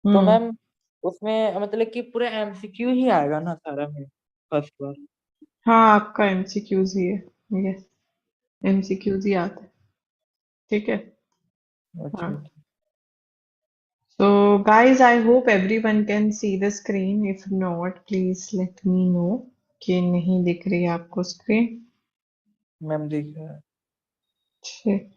तो हम्म। मैम उसमें मतलब कि पूरा एमसीक्यू ही आएगा ना सारा में फर्स्ट बार? हाँ, आपका एमसीक्यूज ही है। यस, एमसीक्यूज ही आता है। ठीक है। अच्छा हाँ। अच्छा। So, guys, I hope everyone can see the screen. If not, please let me know कि नहीं दिख रही है आपको स्क्रीन। मैम देख रहा है। ठीक।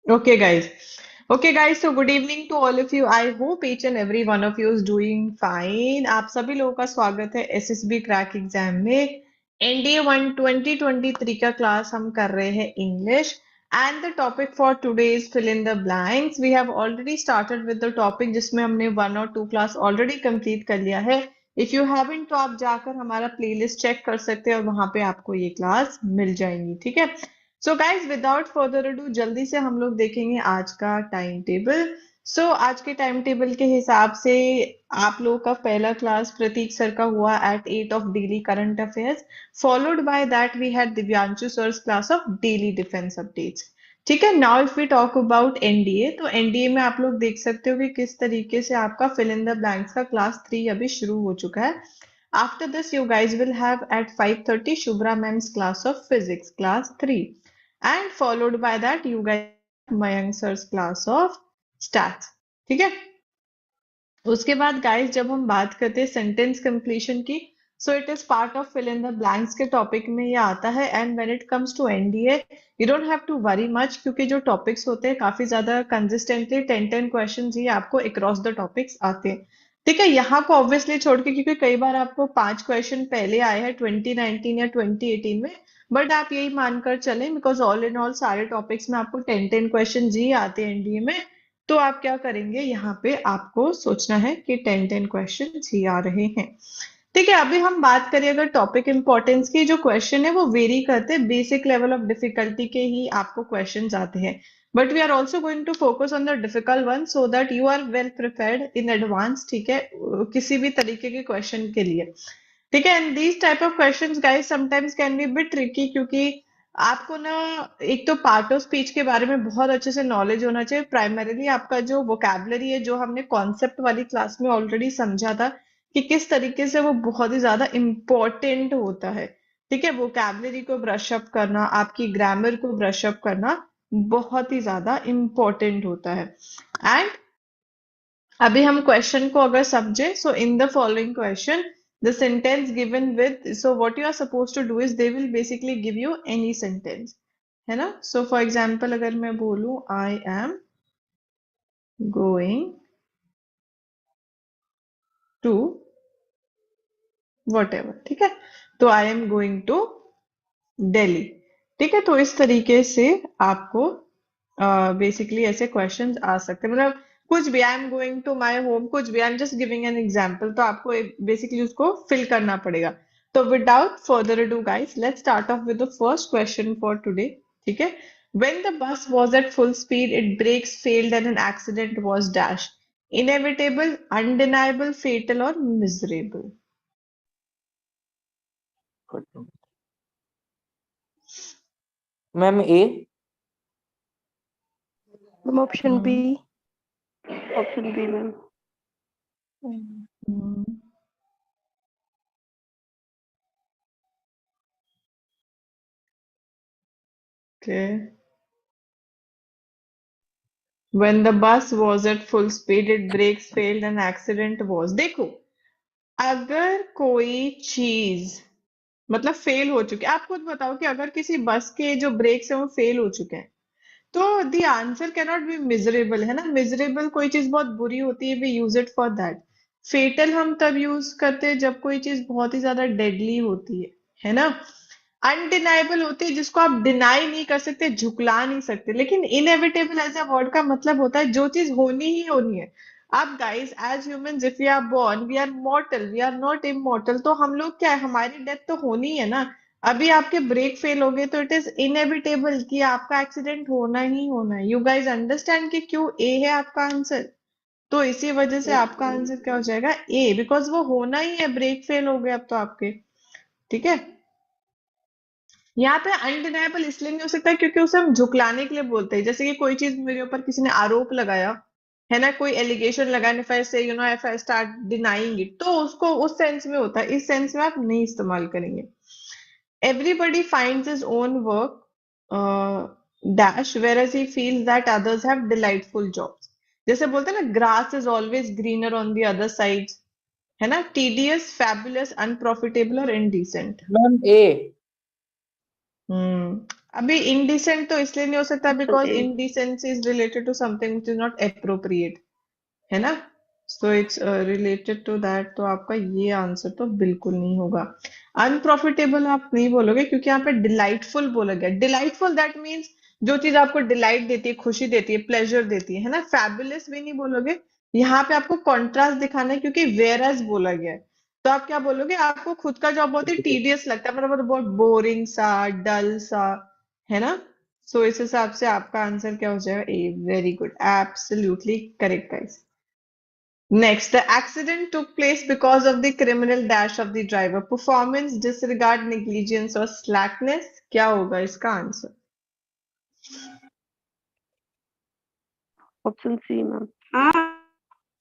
Okay, guys. Okay, guys. So, good evening to all of you. I hope each and every one of you is doing fine. आप सभी लोगों का स्वागत है एसएसबी क्रैक एग्जाम में। एनडीए 1 2023 का क्लास हम कर रहे हैं English. And the topic for today is fill in the blanks. We have already started with the topic जिसमें हमने 1 और 2 क्लास ऑलरेडी कंप्लीट कर लिया है। इफ यू हैवंट तो आप जाकर हमारा प्लेलिस्ट चेक कर सकते हैं और वहां पे आपको ये क्लास मिल जाएंगी। ठीक है। So guys without further ado जल्दी से हम लोग देखेंगे आज का टाइम टेबल। सो आज के टाइम टेबल के हिसाब से आप लोगों का पहला क्लास प्रतीक सर का हुआ at 8 of daily current affairs. Followed by that we had Divyanshu sir's class of daily defence updates. ठीक है। Now if we talk about NDA तो एनडीए में आप लोग देख सकते हो कि किस तरीके से आपका फिल इन द ब्लैंक्स का क्लास 3 अभी शुरू हो चुका है। After this you guys will have at 5:30 Shubhra ma'am's class of physics class 3, and followed by that you guys Mayank sir's class of stats। ठीक है। उसके बाद गाइस जब हम बात करते हैं सेंटेंस कंप्लीशन की, so it is part of fill in the blanks के टॉपिक में ये आता है। And when it comes to NDA you don't have to worry much क्योंकि जो टॉपिक्स होते हैं काफी ज्यादा कंसिस्टेंटली 10 क्वेश्चन ही आपको अक्रॉस द टॉपिक्स आते हैं। ठीक है। यहाँ को ऑब्वियसली छोड़ के क्योंकि कई बार आपको 5 क्वेश्चन पहले आए हैं 2019 या 2018 में। बट आप यही मानकर चलें बिकॉज ऑल इन ऑल सारे टॉपिक्स में आपको 10 क्वेश्चन ही आते हैं एनडीए में। तो आप क्या करेंगे यहाँ पे आपको सोचना है कि 10 क्वेश्चन ही आ रहे हैं। ठीक है। अभी हम बात करें अगर टॉपिक इंपॉर्टेंस की, जो क्वेश्चन है वो वेरी करते हैं, बेसिक लेवल ऑफ डिफिकल्टी के ही आपको क्वेश्चंस आते हैं। But we are also going to focus on the difficult one so that you are well prepared in advance. ठीक है। किसी भी तरीके के क्वेश्चन के लिए। ठीक है। And these type of questions guys sometimes can be bit tricky क्योंकि आपको ना एक तो पार्ट ऑफ स्पीच के बारे में बहुत अच्छे से नॉलेज होना चाहिए। प्राइमरीली आपका जो वोकैबुलरी है जो हमने कॉन्सेप्ट वाली क्लास में ऑलरेडी समझा था कि किस तरीके से वो बहुत ही ज्यादा इम्पोर्टेंट होता है। ठीक है। वोकैबुलरी को ब्रश अप करना, आपकी ग्रामर को ब्रश अप करना बहुत ही ज्यादा इम्पोर्टेंट होता है। एंड अभी हम क्वेश्चन को अगर समझे, so in the following question the sentence given with, so what you are suppose to do is they will basically give you any sentence, है ना। सो फॉर एग्जाम्पल अगर मैं बोलूं I am going to whatever. ठीक है। तो I am going to Delhi. ठीक है। तो इस तरीके से आपको बेसिकली ऐसे क्वेश्चंस आ सकते हैं। मतलब कुछ भी, I am going to my home, कुछ भी, I am just giving an example, तो आपको बेसिकली उसको फिल करना पड़ेगा। तो without further ado guys let's start off with the first question for today. ठीक है। when the bus was at full speed its brakes failed and an accident was dash, inevitable, undeniable, fatal or miserable। Ma'am A. Ma'am option B. Hmm. Option B ma'am. Hmm. Okay. When the bus was at full speed, its brakes failed and accident was। देखो, अगर कोई चीज मतलब fail हो चुकी है, आप खुद बताओ कि अगर किसी बस के जो ब्रेक्स हैं वो फेल हो चुके हैं, तो the answer cannot be miserable, है ना। मिजरेबल कोई चीज बहुत बुरी होती है, we use it for that. Fatal हम तब यूज करते हैं जब कोई चीज बहुत ही ज्यादा डेडली होती है ना। अनडिनाइबल होती है जिसको आप डिनाई नहीं कर सकते, झुकला नहीं सकते। लेकिन इनएविटेबल एज अ वर्ड का मतलब होता है जो चीज होनी ही होनी है। आप guys as humans if we are born we are mortal, we are not immortal. तो हम लोग क्या है, हमारी डेथ तो होनी है ना। अभी आपके ब्रेक फेल हो गए तो इट इज इनएविटेबल कि आपका एक्सीडेंट होना ही होना है। यू गाइस अंडरस्टैंड कि क्यों ए है आपका आंसर। तो इसी वजह से आपका आंसर क्या हो जाएगा, ए, बिकॉज वो होना ही है। ब्रेक फेल हो गए अब तो आपके, ठीक है। यहाँ पे अनडिनाइबल इसलिए नहीं हो सकता क्योंकि उसे हम झुकलाने के लिए बोलते हैं। जैसे कि कोई चीज मेरे ऊपर किसी ने आरोप लगाया है ना, कोई एलिगेशन लगाया, इफ आई से if I start denying it, तो उसको उस सेंस में होता है। इस सेंस में आप नहीं इस्तेमाल करेंगे। Everybody finds his own work dash whereas he feels that others have delightful jobs. जैसे बोलते हैं ना, grass is always greener on the other side, है ना। tedious, fabulous, unprofitable और indecent। मैम ए। अभी indecent तो इसलिए नहीं हो सकता Option because A. indecency is related to something which is not appropriate, है ना। So it's related to that. तो आपका ये आंसर तो बिल्कुल नहीं होगा। अनप्रॉफिटेबल आप नहीं बोलोगे क्योंकि यहाँ पे डिलाइटफुल बोला गया। डिलाइटफुल दैट मीन्स जो चीज आपको डिलाइट देती है, खुशी देती है, प्लेजर देती है ना। फैबुलस भी नहीं बोलोगे। यहाँ पे आपको कॉन्ट्रास्ट दिखाना है क्योंकि वेरस बोला गया है। तो आप क्या बोलोगे, आपको खुद का जॉब बहुत ही टीडियस लगता है, मतलब बहुत बोरिंग सा, डल सा, है ना। सो इस हिसाब से आपका आंसर क्या हो जाएगा, A. Very good, absolutely correct guys. Next, the accident took place because of the criminal dash of the driver. Performance, disregard, negligence और slackness। क्या होगा इसका आंसर? Option C, ma'am.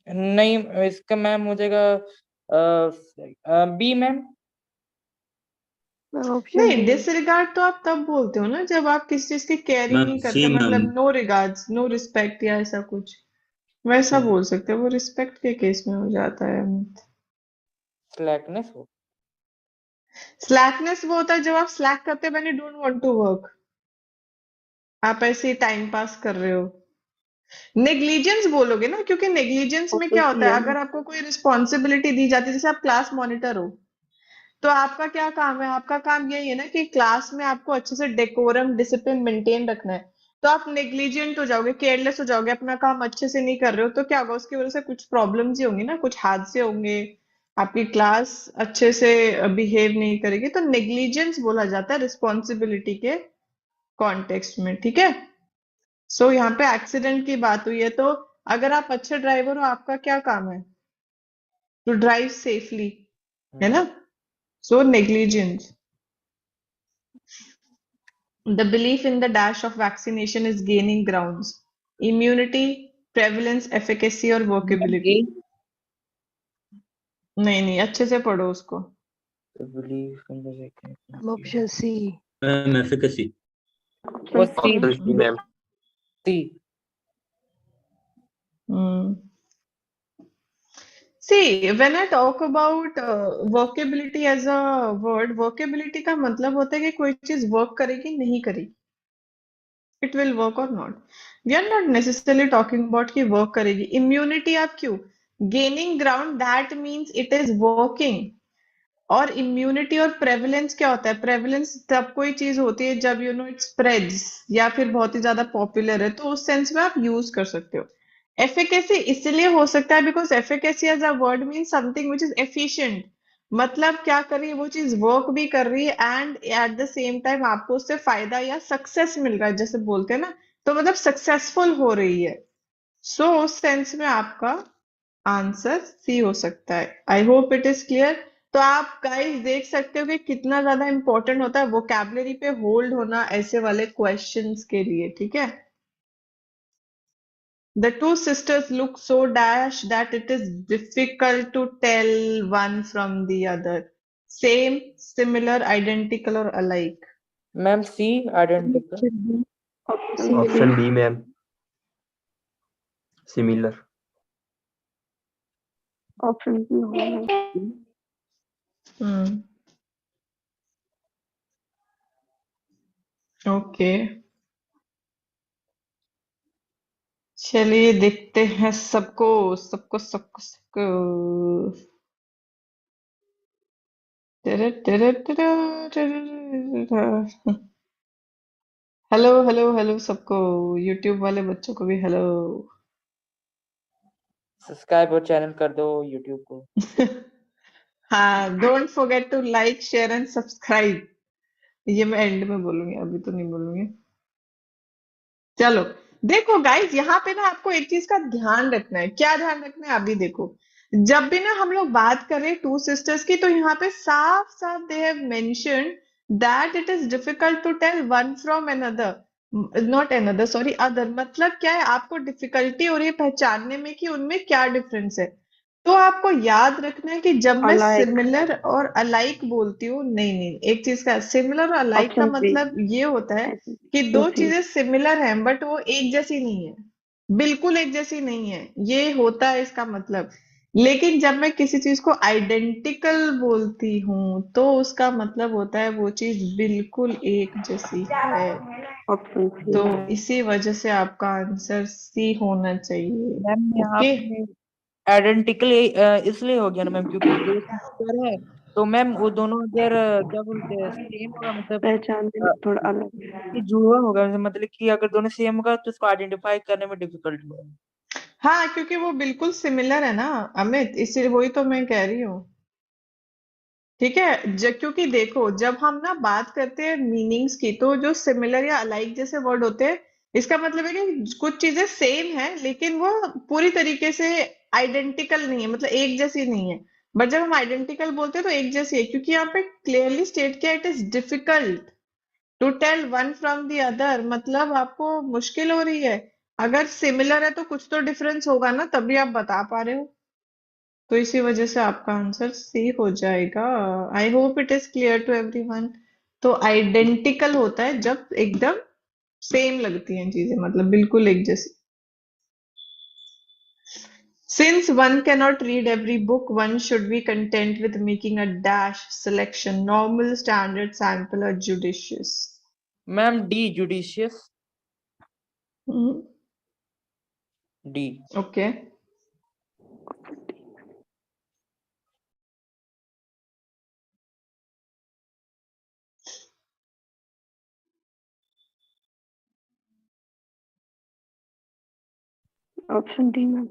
नहीं, इसका मैम हो जाएगा बी मैम। Ma'am, option नहीं, D. Disregard तो आप तब बोलते हो ना जब आप किसी चीज की केयर ही मैम नहीं सी करते, मैम। मतलब नो रिगार्ड्स, नो रिस्पेक्ट या ऐसा कुछ, वैसा बोल सकते हो। वो रिस्पेक्ट के केस में हो जाता है। स्लैकनेस हो। स्लैकनेस वो होता है जब आप स्लैक करते हो when you don't want to work, आप ऐसे ही टाइम पास कर रहे हो। नेग्लिजेंस बोलोगे ना, क्योंकि नेग्लिजेंस में Option क्या C, होता है, ma'am. अगर आपको कोई रिस्पॉन्सिबिलिटी दी जाती है, जैसे आप क्लास मॉनिटर हो, तो आपका क्या काम है, आपका काम यही है ना कि क्लास में आपको अच्छे से डेकोरम डिसिप्लिन मेंटेन रखना है। तो आप नेग्लिजेंट हो जाओगे, केयरलेस हो जाओगे, अपना काम अच्छे से नहीं कर रहे हो, तो क्या होगा, उसकी वजह से कुछ प्रॉब्लम्स ही होंगी ना, कुछ हादसे होंगे, आपकी क्लास अच्छे से बिहेव नहीं करेगी। तो नेग्लिजेंस बोला जाता है रिस्पॉन्सिबिलिटी के कॉन्टेक्स्ट में, ठीक है। सो यहाँ पे एक्सीडेंट की बात हुई है, तो अगर आप अच्छे ड्राइवर हो, आपका क्या काम है, टू ड्राइव सेफली, है ना। सो negligence. The belief in the dash of vaccination is gaining grounds. Immunity, prevalence, efficacy और मैम workability। ए। नहीं नहीं, अच्छे से पढ़ो उसको। Believe in the Ma'am, option C. Ma'am efficacy. वो Option C. C. Option C, ma'am. C. Hmm See, when I talk about workability as a word, workability का मतलब होता है कि कोई चीज वर्क करेगी नहीं करेगी, इट विल वर्क और not. We are not necessarily talking about कि वर्क करेगी। इम्यूनिटी आप क्यों, gaining ground, that means it is working. और इम्यूनिटी और प्रेवलेंस क्या होता है, प्रेवलेंस तब कोई चीज होती है जब इट स्प्रेड्स या फिर बहुत ही ज्यादा पॉपुलर है, तो उस सेंस में आप यूज कर सकते हो। एफिकेसी इसलिए हो सकता है because efficacy as a word mean something which is efficient. मतलब क्या कर रही है वो चीज, वर्क भी कर रही है and at the same time आपको उससे फायदा या सक्सेस मिल रहा है, जैसे बोलते हैं ना, तो मतलब सक्सेसफुल हो रही है। सो उस सेंस में आपका आंसर सी हो सकता है। आई होप इट इज क्लियर। तो आप गाइस देख सकते हो कि कितना ज्यादा इंपॉर्टेंट होता है वोकैबुलरी पे होल्ड होना ऐसे वाले क्वेश्चंस के लिए, ठीक है। The two sisters look so dash that it is difficult to tell one from the other. Same, similar, identical or alike. Ma'am C identical. Option B. Option Similar. B, ma'am. Similar. Option B होगा ma'am. Hmm. Okay. चलिए देखते हैं सबको सबको सबको सबको। Hello hello hello सबको। YouTube वाले बच्चों को भी हेलो। सब्सक्राइब और चैनल कर दो यूट्यूब को। हाँ, don't forget to like share and subscribe. ये मैं एंड में बोलूंगी, अभी तो नहीं बोलूंगी। चलो, देखो गाइस, यहाँ पे ना आपको एक चीज का ध्यान रखना है। क्या ध्यान रखना है अभी देखो। जब भी ना हम लोग बात कर रहे हैं टू सिस्टर्स की, तो यहाँ पे साफ साफ they have mentioned that it is difficult to tell one from another, not another, sorry, other. मतलब क्या है, आपको डिफिकल्टी हो रही है पहचानने में कि उनमें क्या डिफरेंस है। तो आपको याद रखना है कि जब मैं Alike. सिमिलर और अलाइक बोलती हूँ, नहीं नहीं, एक चीज का सिमिलर और अलाइक का Option B. मतलब ये होता है And कि two दो C. चीजें सिमिलर हैं बट वो एक जैसी नहीं है। बिल्कुल एक जैसी नहीं है, ये होता है इसका मतलब। लेकिन जब मैं किसी चीज को आइडेंटिकल बोलती हूँ तो उसका मतलब होता है वो चीज बिल्कुल एक जैसी है। Option तो C. इसी वजह से आपका आंसर सी होना चाहिए। मैम यहाँ ओके। पे आइडेंटिकल इसलिए हो गया ना मैम, क्योंकि दो सिस्टर है। तो मैम वो दोनों अगर क्या बोलते हैं सेम होगा, मतलब पहचानने में थोड़ा अलग है। कि जुड़ा होगा, मतलब कि अगर दोनों सेम होगा तो उसको आइडेंटिफाई करने में डिफिकल्ट होगा। हाँ, क्योंकि वो बिल्कुल सिमिलर है ना अमित, इसलिए वही तो मैं कह रही हूँ। ठीक है, क्योंकि देखो, जब हम ना बात करते हैं मीनिंग्स की, तो जो सिमिलर या अलाइक जैसे वर्ड होते हैं, इसका मतलब है कि कुछ चीजें सेम है लेकिन वो पूरी तरीके से आइडेंटिकल नहीं है, मतलब एक जैसी नहीं है। बट जब हम आइडेंटिकल बोलते हैं तो एक जैसी है, क्योंकि यहाँ पे क्लियरली स्टेट किया, it is difficult to tell one from the other. मतलब आपको मुश्किल हो रही है। अगर सिमिलर है तो कुछ तो डिफरेंस होगा ना, तभी आप बता पा रहे हो। तो इसी वजह से आपका आंसर सी हो जाएगा। I hope it is clear to everyone. तो आइडेंटिकल होता है जब एकदम सेम लगती हैं चीजें, मतलब बिल्कुल एक जैसी। Since one cannot read every book, one should be content with making a dash selection, normal, standard, sample, or judicious. Ma'am D, judicious. Hmm. D. Okay. Option D, ma'am.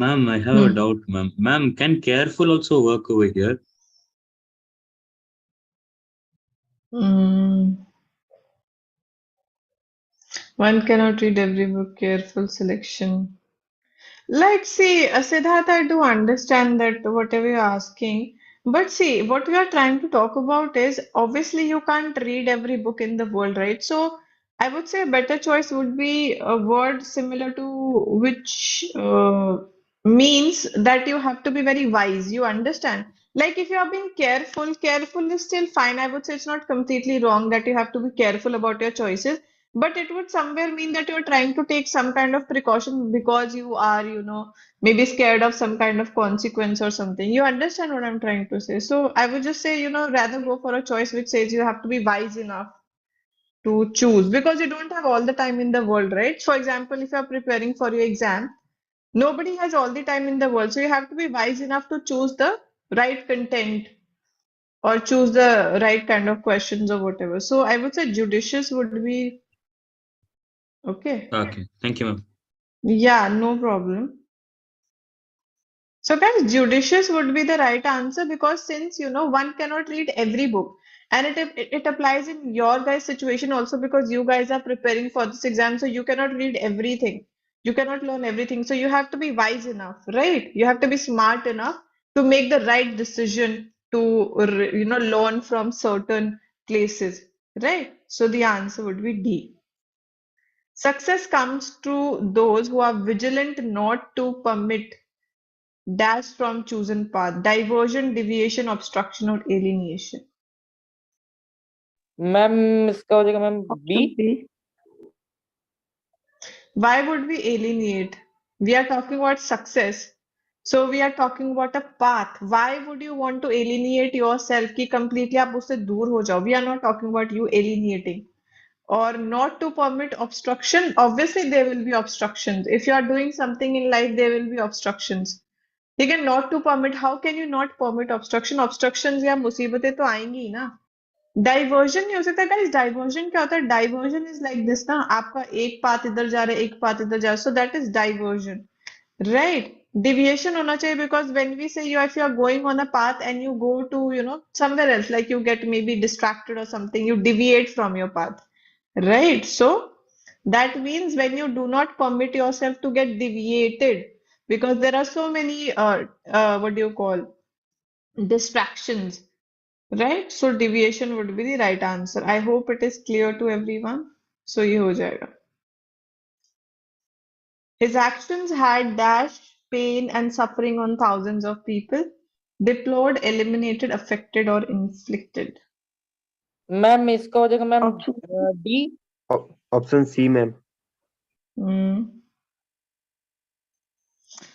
Ma'am, I have a Hmm. doubt, ma'am. Ma'am, can careful also work over here? Hmm. One cannot read every book. Careful selection. Like, see, Siddharth, I do understand that whatever you're asking, but see, what we are trying to talk about is obviously you can't read every book in the world, right? So, I would say a better choice would be a word similar to which means that you have to be very wise. You understand? Like, if you are being careful, careful is still fine. I would say it's not completely wrong that you have to be careful about your choices, but it would somewhere mean that you're trying to take some kind of precaution because you are, maybe scared of some kind of consequence or something. You understand what I'm trying to say? So I would just say, rather go for a choice which says you have to be wise enough to choose, because you don't have all the time in the world, right? For example, if you're preparing for your exam, nobody has all the time in the world. So you have to be wise enough to choose the right content or choose the right kind of questions or whatever. So I would say judicious would be okay. Okay, thank you, ma'am. Yeah, no problem. So guys, judicious would be the right answer, because since one cannot read every book, and it applies in your guys' situation also, because you guys are preparing for this exam, so you cannot read everything. You cannot learn everything. So you have to be wise enough, right? You have to be smart enough to make the right decision to learn from certain places, right? So the answer would be D. Success comes to those who are vigilant not to permit dash from chosen path, diversion, deviation, obstruction, or alienation. Ma'am इसका हो जाएगा ma'am B. Option B. Why would we alienate? We are talking about success. So we are talking about a path. Why would you want to alienate yourself कि completely आप उससे दूर हो जाओ? We are not talking about you alienating. or not to permit obstruction. Obviously, there will be obstructions. If you are doing something in life, there will be obstructions. ठीक है, not to permit. How can you not permit obstruction? Obstructions या मुसीबतें तो आएंगी ही ना. Diversion नहीं हो सकता गाइस. डाइवर्जन क्या होता है? डाइवर्जन इज लाइक दिस ना. आपका एक पाथ इधर जा रहा है, एक पाथ इधर जा रहा है. So that is diversion, right. Deviation होना चाहिए, because when we say if you are going on a path and you go to somewhere else, like you get maybe distracted or something, you deviate from your path, right? So that means when you do not permit yourself to get deviated, because there are so many what do you call, distractions, right? So deviation would be the right answer. I hope it is clear to everyone. So ये हो जाएगा. His actions had dash pain and suffering on thousands of people. Deplored, eliminated, affected, or inflicted. Ma'am इसका हो जाएगा ma'am Option D. Option C ma'am.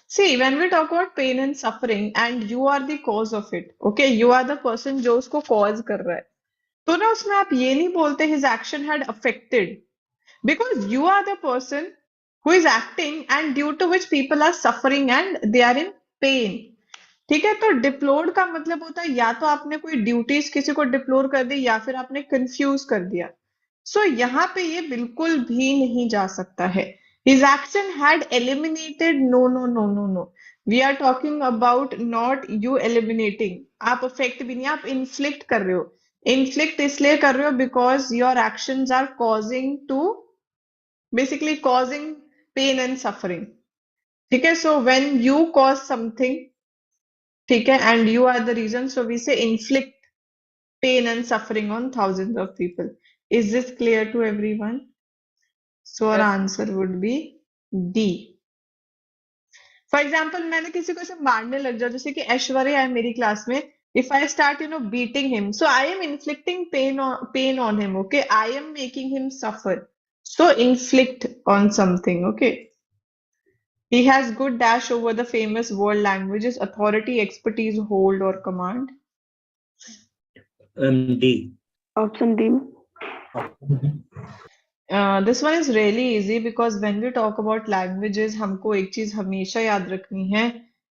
See, when we talk about pain and suffering, and you are the cause of it, okay, you are the person जो उसको cause कर रहा है, तो ना उसमें आप ये नहीं बोलते his action had affected, because you are the person who is acting and due to which people are suffering and they are in pain. ठीक है, तो डिप्लोर्ड का मतलब होता है या तो आपने कोई ड्यूटीज किसी को डिप्लोर कर दी या फिर आपने कंफ्यूज कर दिया. सो यहाँ पे ये बिल्कुल भी नहीं जा सकता है. His action had eliminated. No, no, no, no, no. We are talking about not you eliminating. आप affect भी नहीं, आप inflict कर रहे हो. Inflict इसलिए कर रहे हो because your actions are basically causing pain and suffering. ठीक है, so when you cause something, ठीक है, and you are the reason, so we say inflict pain and suffering on thousands of people. Is this clear to everyone? So our Yes. answer would be D. For example, मैंने किसी को ऐसे मारने लग जाऊं, जैसे कि ऐश्वर्या है मेरी क्लास में. If I start beating him, so I am inflicting pain on him, okay? I am making him suffer. So inflict on something, okay? He has good dash over the famous world languages, authority, expertise, hold, or command. D. option D. This one is really easy because when we talk about languages, हमको एक चीज हमेशा याद रखनी है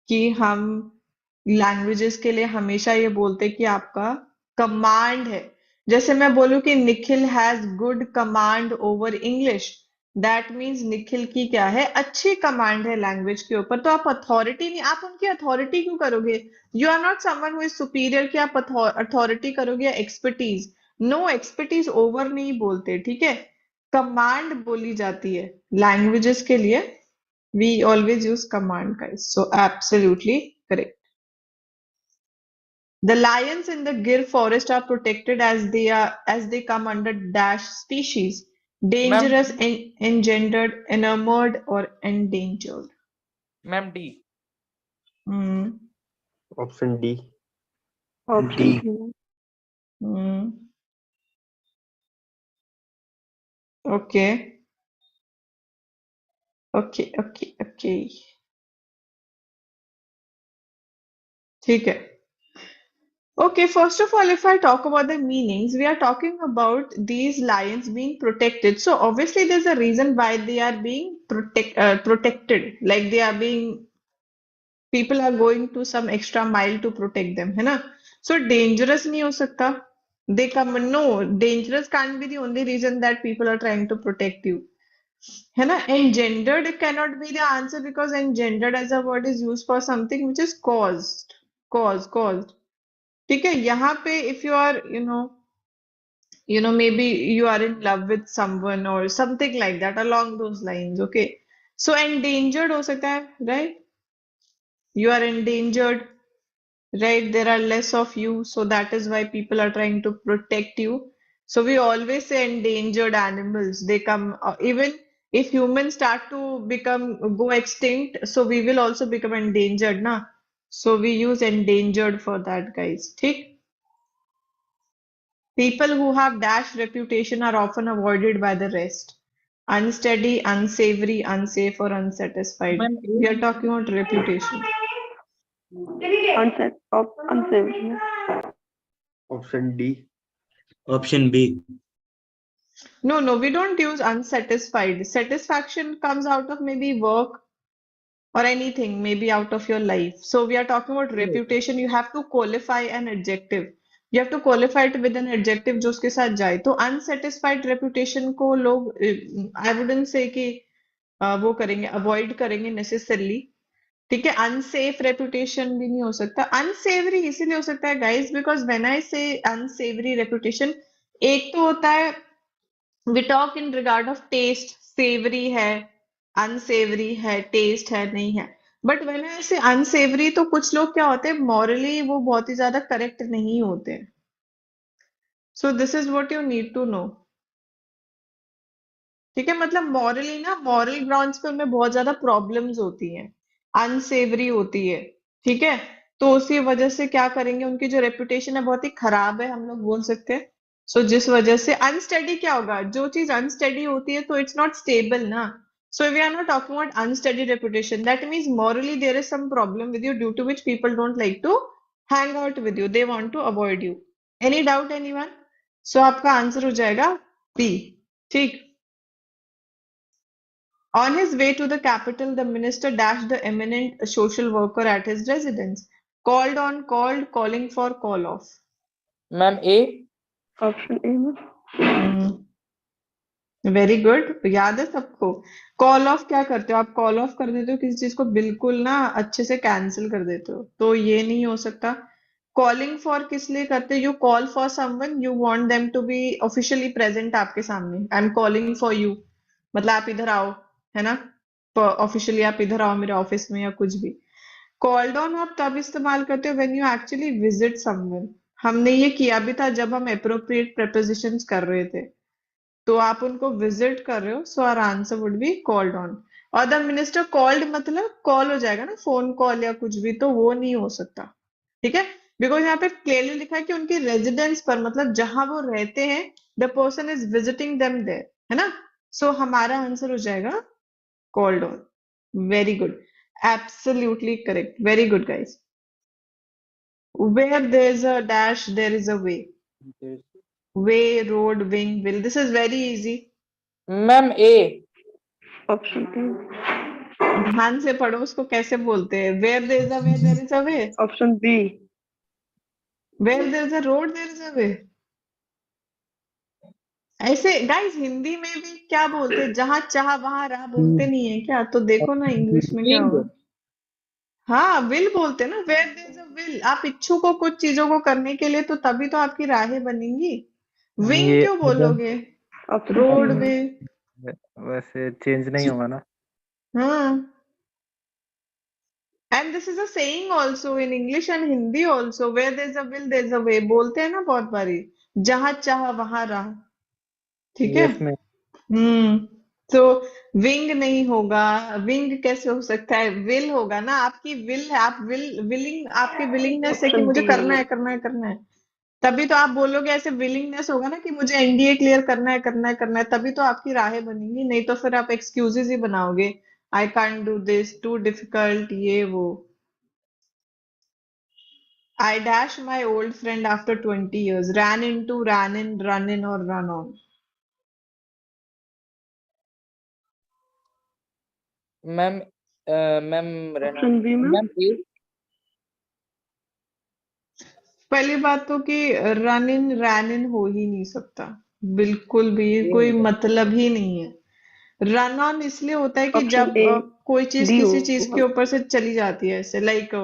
कि हम languages के लिए हमेशा ये बोलते हैं कि आपका command है. जैसे मैं बोलूं कि Nikhil has good command over English, that means Nikhil की क्या है, अच्छी command है language के ऊपर. तो आप authority नहीं, आप उनकी authority क्यों करोगे? You are not someone who is superior कि आप authority करोगे या expertise. No, expertise over नहीं बोलते, ठीक है? कमांड बोली जाती है लैंग्वेजेस के लिए. We always use command guys. So absolutely correct. The lions in the Gir forest are protected as they come under dash species: dangerous, engendered, enamored, or endangered. Ma'am D. Option D. Option D. D. Okay. Okay. ठीक है. Okay, first of all, if I talk about the meanings, we are talking about these lions being protected. So obviously there's a reason why they are being protected. Like they are being, people are going to some extra mile to protect them, है ना? So dangerous नहीं हो सकता. They come, no, dangerous can't be the only reason that people are trying to protect you. है ना? Engendered cannot be the answer because engendered as a word is used for something which is caused. Caused. ठीक है, यहाँ पे if you are maybe you are in love with someone or something like that along those lines, okay? So endangered हो सकता है, right? You are endangered, right? There are less of you, so that is why people are trying to protect you. So we always say endangered animals. They come, even if humans start to go extinct, so we will also become endangered, na? So we use endangered for that, guys. ठीक? People who have dash reputation are often avoided by the rest. Unsteady, unsavory, unsafe, or unsatisfied. Ma'am We are talking about reputation. Unsavory. Option D. Option B. No, we don't use unsatisfied. Satisfaction comes out of maybe work or anything, maybe out of your life. So we are talking about reputation. You have to qualify an adjective. You have to qualify it with an adjective जो उसके साथ जाए. तो unsatisfied reputation को लोग I wouldn't say कि वो करेंगे, avoid करेंगे necessarily. ठीक है, अनसेफ रेपुटेशन भी नहीं हो सकता. अनसेवरी इसीलिए हो सकता है गाइस बिकॉज व्हेन आई से अनसेवरी रेपुटेशन, एक तो होता है we talk in regard of taste, savoury है, अनसेवरी है, टेस्ट है, नहीं है. बट व्हेन आई से अनसेवरी, तो कुछ लोग क्या होते हैं मॉरली वो बहुत ही ज्यादा करेक्ट नहीं होते. So this is what you need to know. ठीक है, मतलब मॉरली ना, मॉरल ग्राउंड्स पे उनमें बहुत ज्यादा प्रॉब्लम्स होती हैं, अनसेवरी होती है. ठीक है, तो उसी वजह से क्या करेंगे, उनकी जो रेपुटेशन है बहुत ही खराब है, हम लोग बोल सकते हैं. सो जिस वजह से अनस्टडी क्या होगा, जो चीज अनस्टडी होती है तो इट्स नॉट स्टेबल ना. So we are not talking about unsteady reputation. That means morally there is some problem with you due to which people don't like to hang out with you, they want to avoid you. Any doubt anyone? So आपका answer हो जाएगा B. ठीक. On his way to the capital, the minister dashed the eminent social worker at his residence. Called on, called, calling for, call off. Ma'am A. Option A ma'am. Very good, याद है सबको. Call of क्या करते हो आप? Call of कर देते हो किसी चीज को, बिल्कुल ना अच्छे से कैंसिल कर देते हो, तो ये नहीं हो सकता. कॉलिंग फॉर किस लिए करते हो? You call for someone, you want them to be officially present आपके सामने. I am calling for you, मतलब आप इधर आओ, है ना, ऑफिशियली आप इधर आओ मेरे ऑफिस में, या कुछ भी. कॉल्ड ऑन आप तब इस्तेमाल करते हो when you actually visit someone. हमने ये किया भी था जब हम एप्रोप्रिएट प्रेपोजिशंस कर रहे थे, तो आप उनको विजिट कर रहे हो. So our answer would be called on. और द मिनिस्टर कॉल्ड मतलब कॉल हो जाएगा ना, फोन कॉल या कुछ भी, तो वो नहीं हो सकता. ठीक है, बिकॉज यहाँ पे क्लियरली लिखा है कि उनकी रेजिडेंस पर, मतलब जहां वो रहते हैं, the person is visiting them there, है ना. सो हमारा आंसर हो जाएगा called on. Very good. Absolutely correct. Very good, guys. Where there is a dash, there is a way. Way, road, wing, will. This is very easy. Ma'am A. Option A. ध्यान से पढ़ो उसको कैसे बोलते हैं. Where there is a way, there is a way. Option B. Where there is a road, there is a way. ऐसे guys Hindi में भी क्या बोलते हैं, जहां चाह वहां राह बोलते नहीं है क्या? तो देखो ना इंग्लिश में क्या होगा. हाँ, विल बोलते हैं ना, where there is a will. आप इच्छुक हो कुछ चीजों को करने के लिए, तो तभी तो आपकी राहें बनेंगी. विंग ये क्यों बोलोगे? ऑप्शन रोड सी. वे. वैसे चेंज नहीं होगा ना. हाँ, and this is a saying also in English and Hindi also. Where there is a will there is a way बोलते हैं ना बहुत बारी. जहां चाह वहां राह. ठीक है. यस में. तो विंग नहीं होगा. विंग कैसे हो सकता है? विल होगा ना. आपकी विल है, आप विलिंग, आपकी विलिंगनेस है कि ऑप्शन मुझे डी करना है, है. करना है, करना है. तभी तो आप बोलोगे. ऐसे विलिंगनेस होगा ना कि मुझे एनडीए क्लियर करना है, करना है, करना है, तभी तो आपकी राहें बनेंगी. नहीं तो फिर आप एक्सक्यूजेस ही बनाओगे. I can't do this, too difficult, ये वो. I dash my old friend after 20 years. Ran into, ran in, run in और रन ऑन. मैम मैम रहना. Option B ma'am. Ma'am A. पहली बात तो कि रन इन रैन इन हो ही नहीं सकता, बिल्कुल भी. ए कोई होगा. मतलब ही नहीं है. रन ऑन इसलिए होता है कि ऑप्शन जब ए कोई चीज डी किसी चीज के होगा. ऊपर से चली जाती है, ऐसे like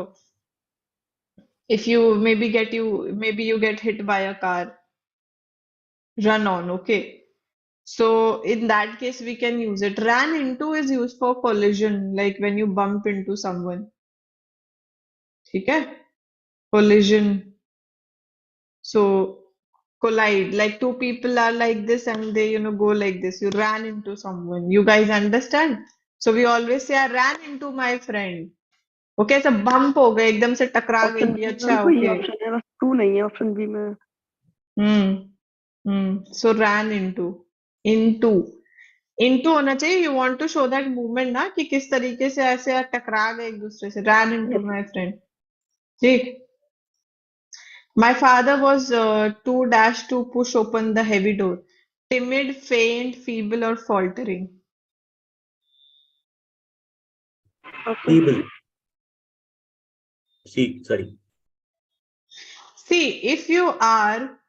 if you maybe you get hit by a car, run on. Okay, so in that case we can use it. Ran into is used for collision, like when you bump into someone. ठीक है, collision. So collide, like two people are like this and they go like this. You ran into someone. You guys understand? So we always say I ran into my friend. Okay, ऐसा bump हो गया, एकदम से टकरा option गई. B अच्छा, ma'am. कोई okay. Option है बस, टू नहीं है ऑप्शन बी में. So ran into. Into, into होना चाहिए. You want to show that movement ना, कि किस तरीके से ऐसे टकरा गए एक दूसरे से. Ran into my friend. ठीक. My father was to dash to push open the heavy door. Timid, faint, feeble, or faltering? Option Feeble. Sorry. See, if you are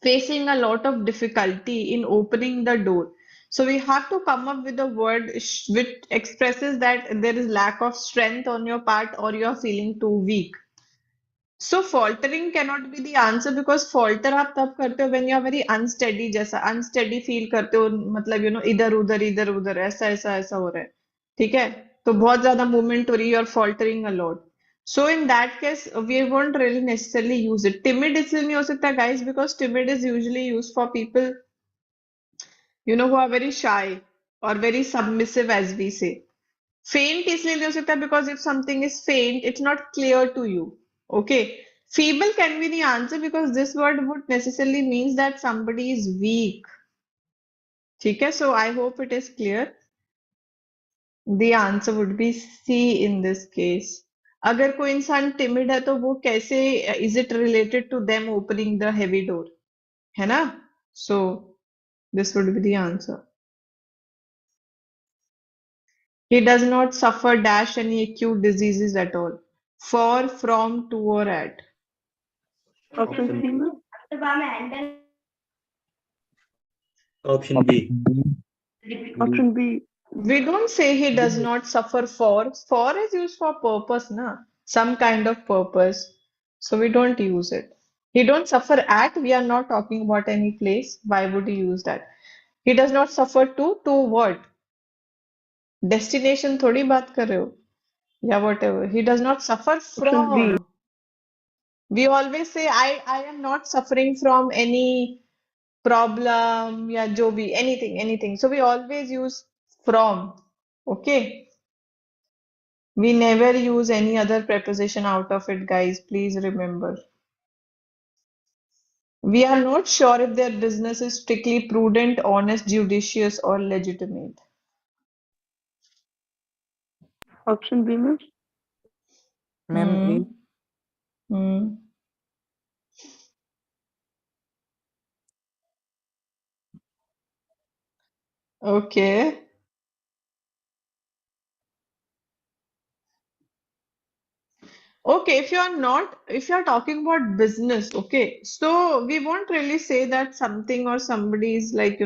facing a lot of difficulty in opening the door, so we have to come up with a word which expresses that there is lack of strength on your part or you are feeling too weak. So faltering cannot be the answer because falter आप तब करते हो when you are very unsteady, जैसा unsteady feel करते हो, मतलब इधर उधर ऐसा ऐसा ऐसा हो रहा है, ठीक है? तो बहुत ज्यादा movement हो रही है, you are faltering a lot. So in that case we won't really necessarily use it. Timid इसलिए नहीं हो सकता guys because timid is usually used for people who are very shy or very submissive as we say. Faint इसलिए नहीं हो सकता because if something is faint, it's not clear to you. Okay. Feeble can be the answer because this word would necessarily means that somebody is weak. ठीक है? So I hope it is clear. The answer would be C in this case. अगर कोई इंसान timid है तो वो कैसे is it related to them opening the heavy door? है ना? So this would be the answer. He does not suffer dash any acute diseases at all. For, from, to, or at. option C में Option B. option B We don't say he does not suffer for. For is used for purpose, na? Some kind of purpose. So we don't use it. He don't suffer at. We are not talking about any place. Why would he use that? He does not suffer to what? Destination थोड़ी बात कर रहे हो या whatever. He does not suffer option B from. We always say I am not suffering from any problem या जो भी anything. So we always use from. Okay. We never use any other preposition out of it, guys. Please remember. We are not sure if their business is strictly prudent, honest, judicious, or legitimate. option B में ma'am A Hmm. Hmm. Okay. Okay, if you're talking about business, okay, so we won't really say that something or somebody is like,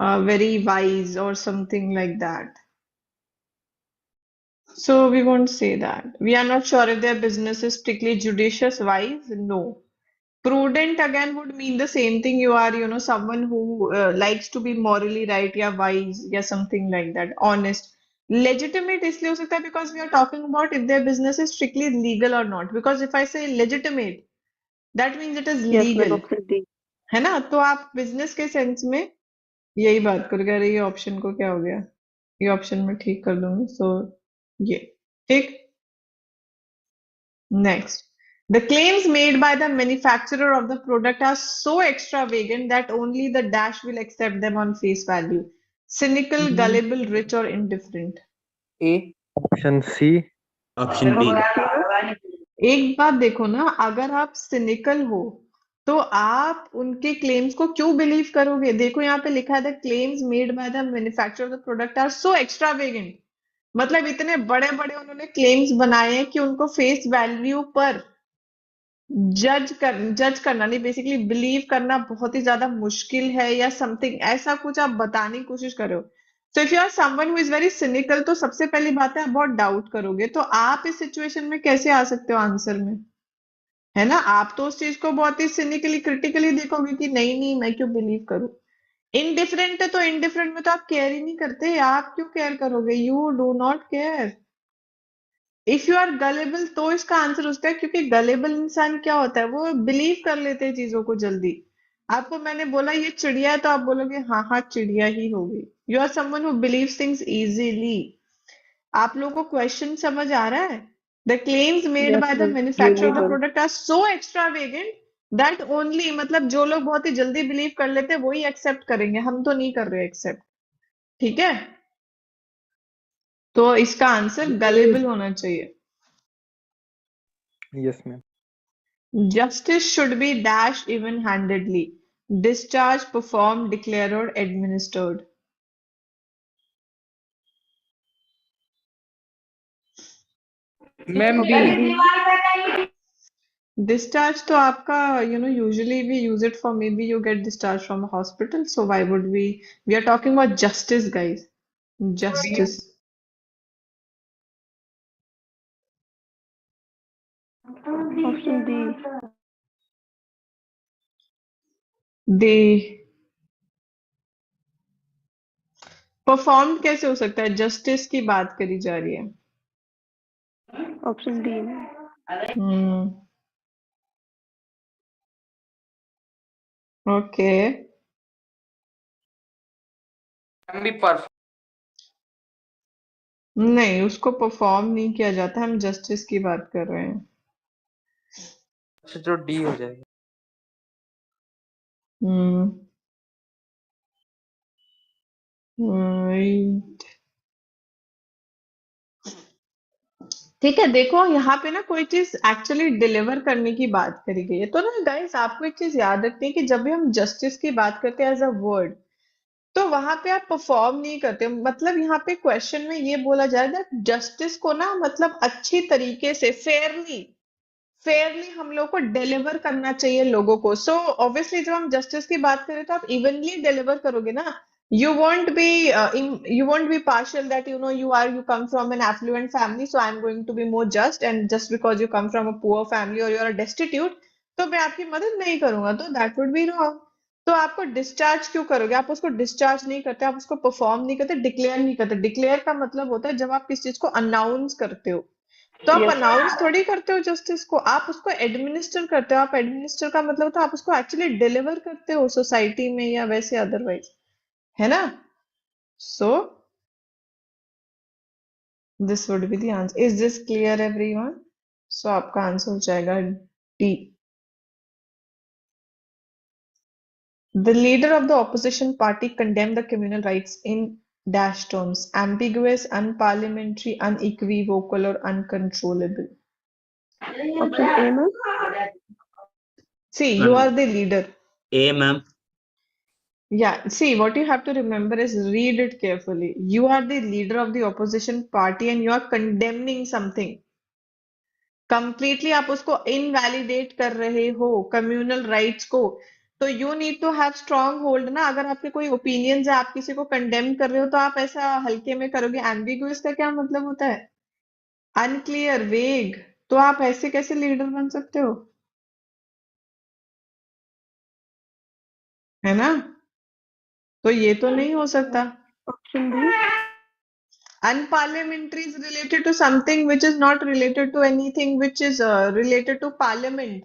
very wise or something like that. So we won't say that. We are not sure if their business is strictly judicious, wise. No. Prudent again would mean the same thing. You are, someone who likes to be morally right, yeah, wise, yeah, something like that. Honest. Legitimate इसलिए हो सकता है because we are talking about if their business is strictly legal or not. Because if I say legitimate, that means it is yes ma'am legal. option D है ना? तो आप business के sense में यही बात करोगे। अरे ये ऑप्शन को क्या हो गया? ये ऑप्शन में ठीक कर दूंगी। सो ये ठीक। Next, the claims made by the manufacturer of the product are so extravagant that only the dash will accept them on face value. Cynical, gullible, rich, or indifferent. A option C Option B. एक बात देखो ना, अगर आप cynical हो तो आप उनके claims को क्यों believe करोगे? देखो यहाँ पे लिखा है the claims made by the manufacturer of the product are so extravagant. मतलब इतने बड़े बड़े उन्होंने क्लेम्स बनाए हैं कि उनको फेस वैल्यू पर जज करना नहीं, बेसिकली बिलीव करना बहुत ही ज्यादा मुश्किल है या समथिंग ऐसा कुछ आप बताने की कोशिश कर रहे हो। So if you are someone who is very cynical तो सबसे पहली बात है आप बहुत डाउट करोगे। तो आप इस सिचुएशन में कैसे आ सकते हो आंसर में? है ना? आप तो उस चीज को बहुत ही सिनिकली क्रिटिकली देखोगे कि नहीं नहीं मैं क्यों बिलीव करूं। इनडिफरेंट है तो इनडिफरेंट में तो आप केयर ही नहीं करते। आप क्यों केयर करोगे? You do not care. If you are gullible तो इसका आंसर उसका है क्योंकि गलेबल इंसान क्या होता है? वो बिलीव कर लेते हैं चीजों को जल्दी। आपको मैंने बोला ये चिड़िया है तो आप बोलोगे हाँ हाँ चिड़िया ही होगी। You are someone who believes things easily. आप लोगों को क्वेश्चन समझ आ रहा है? The claims made yes by the ma'am manufacturer really of the well product are so extravagant that only, मतलब जो लोग बहुत ही जल्दी बिलीव कर लेते हैं वही एक्सेप्ट करेंगे, हम तो नहीं कर रहे एक्सेप्ट। ठीक है? तो इसका आंसर गलेबल होना चाहिए। yes ma'am Justice should be dashed even-handedly. Discharge, performed, declared, or administered. Ma'am B. Discharge तो आपका, usually we use it for maybe you get discharged from a hospital. So why would we are talking about justice, guys. Justice. Option D. They performed कैसे हो सकता है? Justice की बात करी जा रही है। Option D. Okay, be perfect. नहीं, उसको परफॉर्म नहीं किया जाता, हम जस्टिस की बात कर रहे हैं। जो डी हो जाएगा। राइट, ठीक है। देखो यहाँ पे ना कोई चीज एक्चुअली डिलीवर करने की बात करी गई है, तो ना गाइस आपको एक चीज याद रखनी है कि जब भी हम जस्टिस की बात करते हैं एज अ वर्ड, तो वहां पे आप परफॉर्म नहीं करते। मतलब यहाँ पे क्वेश्चन में ये बोला जाएगा जस्टिस को ना, मतलब अच्छी तरीके से फेयरली हम लोग को डिलीवर करना चाहिए लोगों को। सो ऑब्वियसली जब हम जस्टिस की बात करें तो आप इवनली डिलीवर करोगे ना। You won't be partial that you come from an affluent family, so I'm going to be more just, and just because you come from a poor family or you are destitute, तो मैं आपकी मदद नहीं करूंगा, तो that would be wrong। तो आपको discharge क्यों करोगे? आप उसको डिस्चार्ज नहीं करते, आप उसको परफॉर्म नहीं करते, डिक्लेयर नहीं करते। डिक्लेयर का मतलब होता है जब आप किसी चीज को अनाउंस करते हो, तो आप Yes. अनाउंस थोड़ी करते हो जस्टिस को, आप उसको एडमिनिस्टर करते हो। आप एडमिनिस्टर का मतलब होता है आप उसको एक्चुअली डिलीवर करते हो सोसाइटी में या वैसे अदरवाइज, है ना? So this would be the answer. Is this clear everyone? So आपका आंसर हो जाएगा D. The leader of the opposition party condemned the communal rights in dash terms: ambiguous, unparliamentary, unequivocal, or uncontrollable. Option A, ma'am. See, you are the leader. A, ma'am. Yeah, see, what you have to remember is read it carefully. You are the leader of the opposition party and you are condemning something. Completely आप उसको invalidate कर रहे हो communal rights को, तो you need to have strong hold ना। अगर आपके कोई opinions है, आप किसी को condemn कर रहे हो, तो आप ऐसा हल्के में करोगे। ambiguous का क्या मतलब होता है? unclear, vague। तो आप ऐसे कैसे लीडर बन सकते हो, है ना? तो ये तो नहीं हो सकता। Option B. Unparliamentary is related to something which is not related to anything which is related to parliament.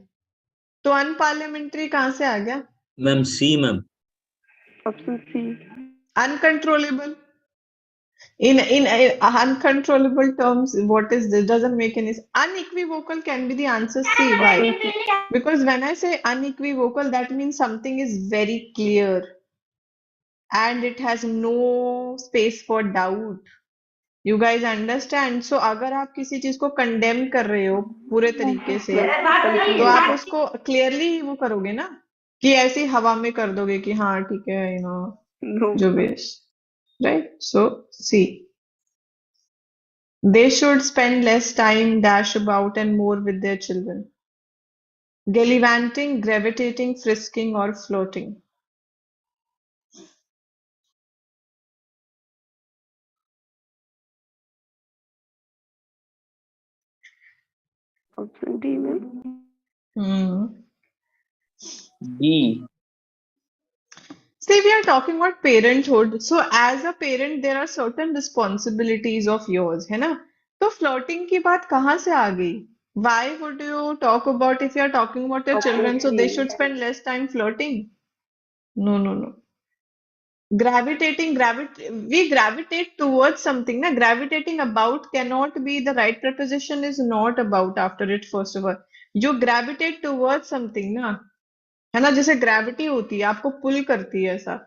तो unparliamentary कहाँ से आ गया? Ma'am, C, ma'am. Option C. Uncontrollable. In uncontrollable terms, what is this? Doesn't make any sense. Unequivocal can be the answer C. Why? Because when I say unequivocal, that means something is very clear and it has no space for doubt. You guys understand? So अगर आप किसी चीज को condemn कर रहे हो पूरे तरीके से, तो आप उसको क्लियरली वो करोगे ना, कि ऐसी हवा में कर दोगे कि हाँ ठीक है, No. जो भी, right? So see, they should spend less time dash about and more with their children. Gallivanting, gravitating, frisking, or floating. Option D, ma'am. D। See, we are talking about parenthood. So, as a parent, there are certain responsibilities of yours, है ना? तो flirting की बात कहाँ से आ गई? Why would you talk about, if you are talking about your children, so they should spend less time flirting? No, no, no. We gravitate towards something. Na? Gravitating about cannot be the right preposition, is not about after it, first of all. You gravitate towards something, ना? है ना? जैसे gravity होती है, आपको pull करती है ऐसा.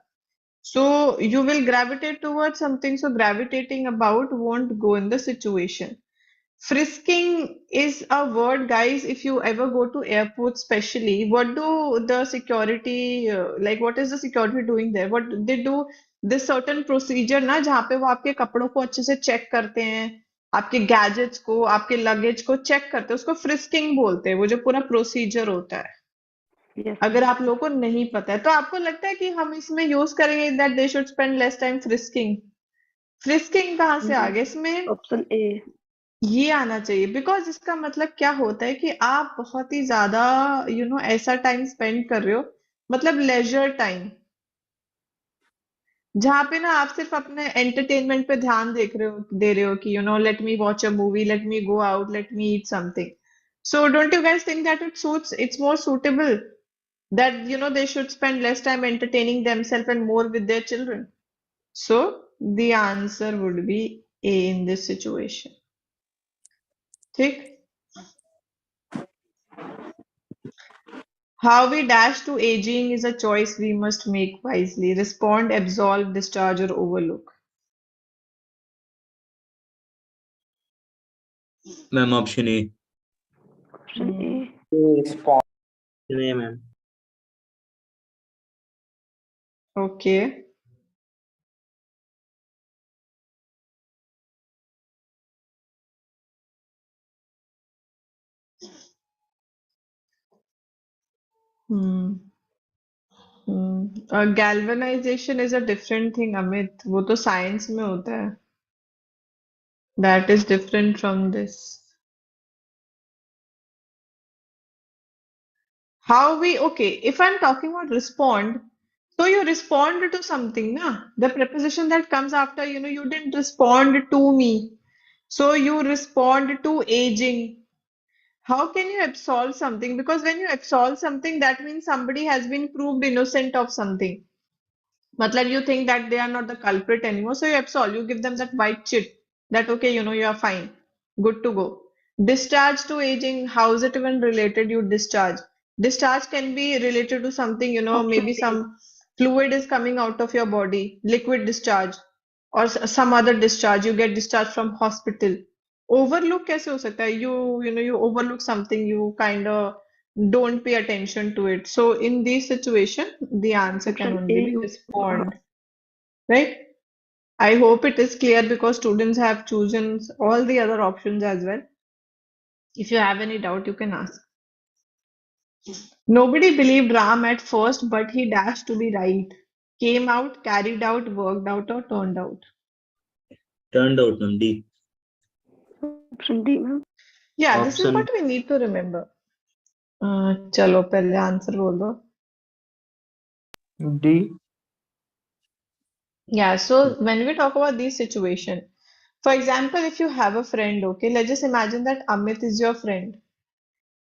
So you will gravitate towards something. So gravitating about won't go in the situation. Frisking is a word, guys. If you ever go to airports, especially, what do the security, like, what is the security doing there? What they do, this certain procedure ना जहाँ पे वो आपके कपड़ों को अच्छे से check करते हैं, आपके गैजेट्स को, आपके लगेज को चेक करते हैं, उसको फ्रिस्किंग बोलते हैं, वो जो पूरा प्रोसीजर होता है। Yes, अगर ma'am. आप लोगों को नहीं पता है, तो आपको लगता है कि हम इसमें यूज करेंगे that they should spend less time frisking. Frisking कहाँ से आ गया इसमें? Option A. ये आना चाहिए, बिकॉज इसका मतलब क्या होता है कि आप बहुत ही ज्यादा ऐसा टाइम स्पेंड कर रहे हो, मतलब लेजर टाइम, जहाँ पे ना आप सिर्फ अपने एंटरटेनमेंट पे ध्यान दे रहे हो कि let me watch a movie, let me go out, let me eat something. So don't you guys think that it's more suitable that they should spend less time entertaining themselves and more with their children? So the answer would be A in this situation. ठीक. How we dash to aging is a choice we must make wisely. Respond, absolve, discharge, or overlook. Ma'am option A. Option A. Response नहीं ma'am. Okay. Hmm. Galvanization is a different thing, Amit. वो तो science में होता है. That is different from this. Okay, if I'm talking about respond, so you respond to something, na? The preposition that comes after, you didn't respond to me. So you respond to aging. How can you absolve something? Because when you absolve something, that means somebody has been proved innocent of something. Matlab, you think that they are not the culprit anymore, so you absolve, you give them that white chit that okay, you are fine, good to go. Discharge to aging, how is it even related? You discharge. Discharge can be related to something, Option maybe B. some fluid is coming out of your body, liquid discharge, or some other discharge. You get discharged from hospital. Overlook कैसे हो सकता है? You overlook something, you kind of don't pay attention to it. So in this situation, the answer can Option A. only be You. respond, right? I hope it is clear because students have chosen all the other options as well. If you have any doubt, you can ask. Nobody believed Ram at first, but he dashed to be right. Came out, carried out, worked out, or turned out. Turned out ma'am D. Option D, ma'am. Yeah, this is option what we need to remember. चलो पहले answer बोल दो. D. Yeah, so when we talk about this situation, for example, if you have a friend, okay, let's just imagine that Amit is your friend.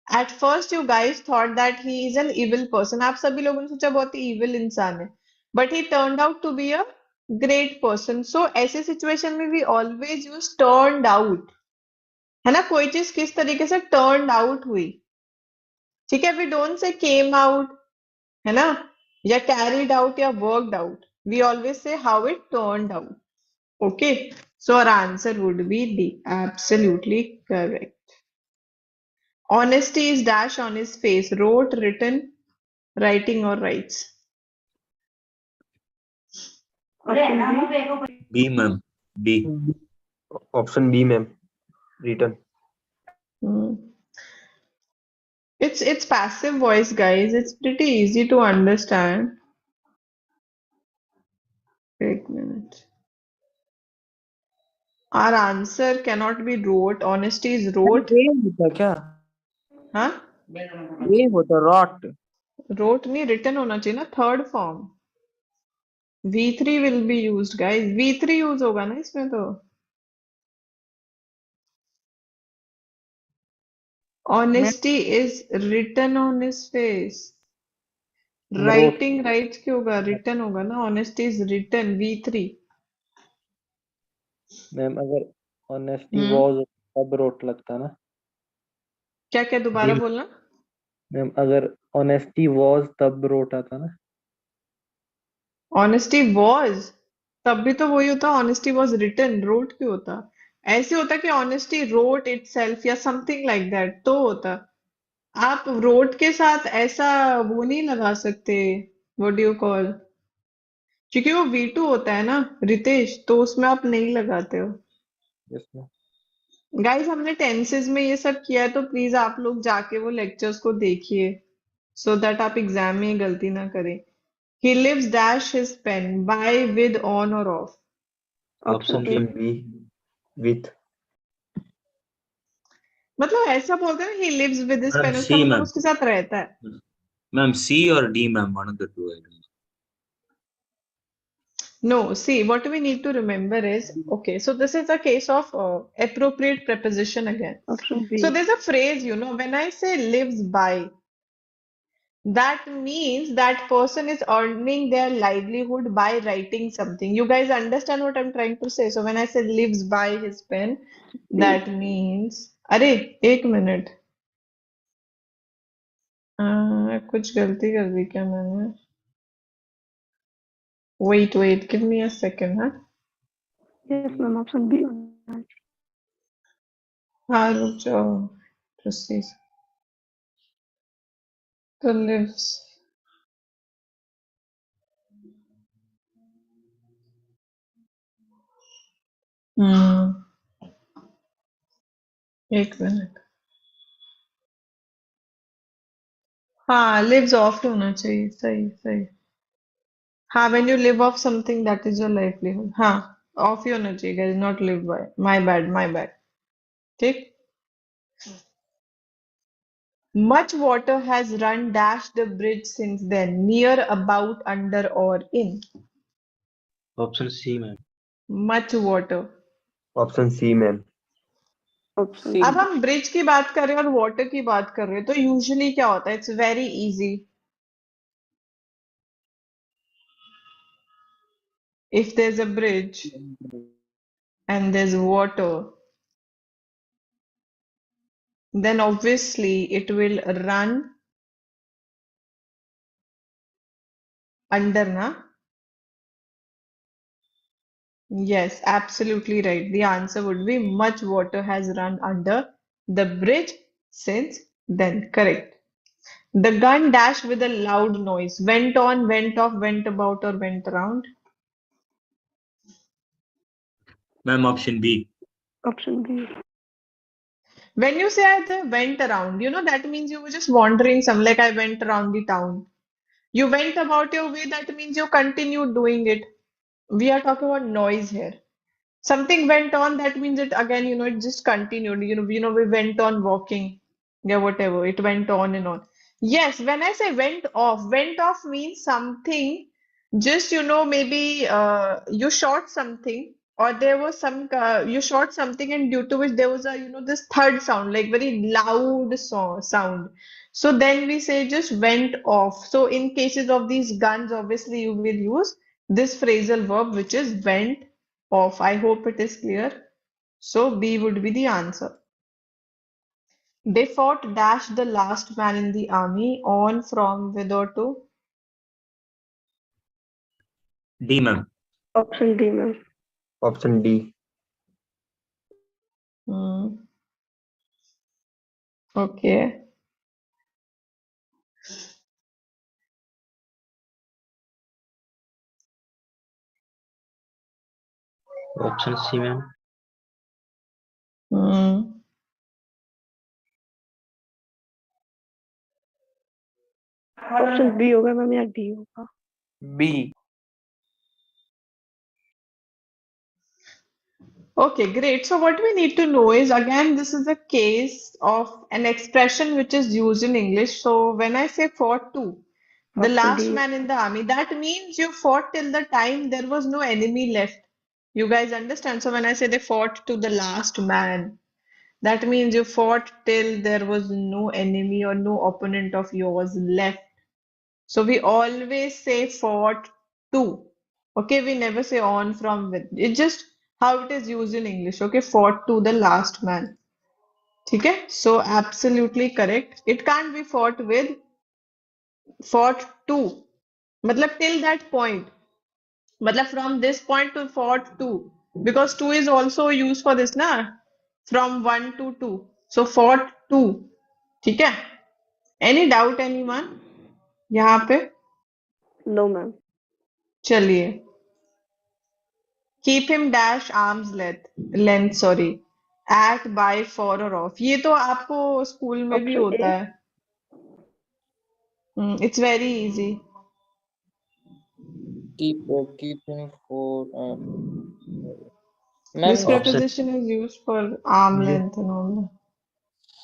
At first, you guys thought that he is an evil person. आप सभी लोगों ने सोचा बहुत ही evil इंसान है. But he turned out to be a great person. So ऐसे situation में we always use turned out. है ना? कोई चीज किस तरीके से turned out हुई. ठीक है? We don't say came out, है ना? या carried out या worked out. We always say how it turned out. Okay. So our answer would be D. Absolutely correct. Honesty is dash on his face. Wrote, written, writing or writes. Option B. B ma'am B. Option B ma'am, return. Hmm. It's passive voice, guys. It's pretty easy to understand. Wait a minute. Our answer cannot be wrote. Honesty is wrote. ये होता क्या? हाँ? ये होता rot. Wrote नहीं, written होना चाहिए ना, third form. V3 will be used, guys. V3 use होगा ना इसमें तो. Honesty is written on his face. Wrote. Writing writes क्यों होगा? Written होगा ना. Honesty is written. V3. Ma'am अगर ऑनेस्टी हम्म. वॉज तब रोट लगता ना। क्या क्या दोबारा बोलना? मैम अगर ऑनेस्टी वॉज तब रोट आता ना। Honesty was. तब भी तो वही होता. Honesty was written. Wrote क्यों होता? ऐसे होता कि ऑनेस्टी रोट इटसेल्फ या समथिंग लाइक दैट तो होता। आप रोट के साथ ऐसा वो नहीं लगा सकते, व्हाट डू यू कॉल, क्योंकि वो V2 होता है ना रितेश, तो उसमें आप नहीं लगाते हो। Yes ma'am. गाइस हमने टेंसेस में ये सब किया है, तो प्लीज आप लोग जाके वो लेक्चर्स को देखिए, सो दैट आप एग्जाम में ये गलती ना करें। He lives dash his pen by with on or off। Option option A. B with. मतलब ऐसा बोलते हैं ना he lives with his ma'am pen, उसका सी मतलब मैम। उसके साथ रहता है। मैम सी और D ma'am, one of the two है। No, see, what we need to remember is, okay, so this is a case of appropriate preposition again. Option B. So there's a phrase, when I say lives by, that means that person is earning their livelihood by writing something. You guys understand what I'm trying to say? So when I say lives by his pen, B. that means, अरे एक minute, कुछ गलती कर दी क्या मैंने? Wait, give me a second, हाँ? Yes ma'am, option B होना चाहिए। हाँ रुक जाओ, proceed. तो lives, एक मिनट, हाँ lives off होना चाहिए, सही सही। हाँ, when you live off something that is your livelihood, हाँ off ही होना चाहिए guys, not live by, my bad, ठीक। Much water has run dash the bridge since then, near, about, under or in। Option C ma'am. Much water। Option C ma'am. Option C. अब हम bridge की बात कर रहे हैं और water की बात कर रहे हैं, तो यूजुअली क्या होता है, it's very easy. If there's a bridge and there's water, then obviously it will run under, na? Yes, absolutely right. The answer would be much water has run under the bridge since then. Correct. The gun dashed with a loud noise. Went on, went off, went about, or went around. Ma'am option B. Option B. When you say I went around, that means you were just wandering some, like I went around the town. You went about your way, that means you continued doing it. We are talking about noise here. Something went on, that means it again, it just continued. We went on walking. Yeah, whatever. It went on and on. Yes, when I say went off means something, just, maybe you shot something, or there was you shot something, and due to which there was a, this third sound, like very loud sound. So then we say just went off. So in cases of these guns, obviously you will use this phrasal verb, which is went off. I hope it is clear. So B would be the answer. They fought dash the last man in the army, on, from, with or to. D ma'am. Option D ma'am. Option D. Hmm. Okay. Option C ma'am. Hmm. Option B होगा ma'am या D होगा? B. Okay, great. So what we need to know is, again, this is a case of an expression which is used in English. So when I say fought to, the option last D. man in the army, that means you fought till the time there was no enemy left. You guys understand? So when I say they fought to the last man, that means you fought till there was no enemy or no opponent of yours left. So we always say fought to. Okay, we never say on, from, with. It's just how it is used in English. Okay, fought to the last man. Okay, so absolutely correct. It can't be fought with, fought to. मतलब till that point. मतलब from this point to fought to. Because 2 is also used for this na, from 1 to 2. So fought 2. ठीक है? Any doubt anyone? यहाँ पे? No, ma'am. चलिए. Keep him dash arms length sorry. At, by, for or of. ये तो आपको school में भी Option होता A. है. It's very easy. keep him for This ma'am preposition is used for arm Yeah. length and all.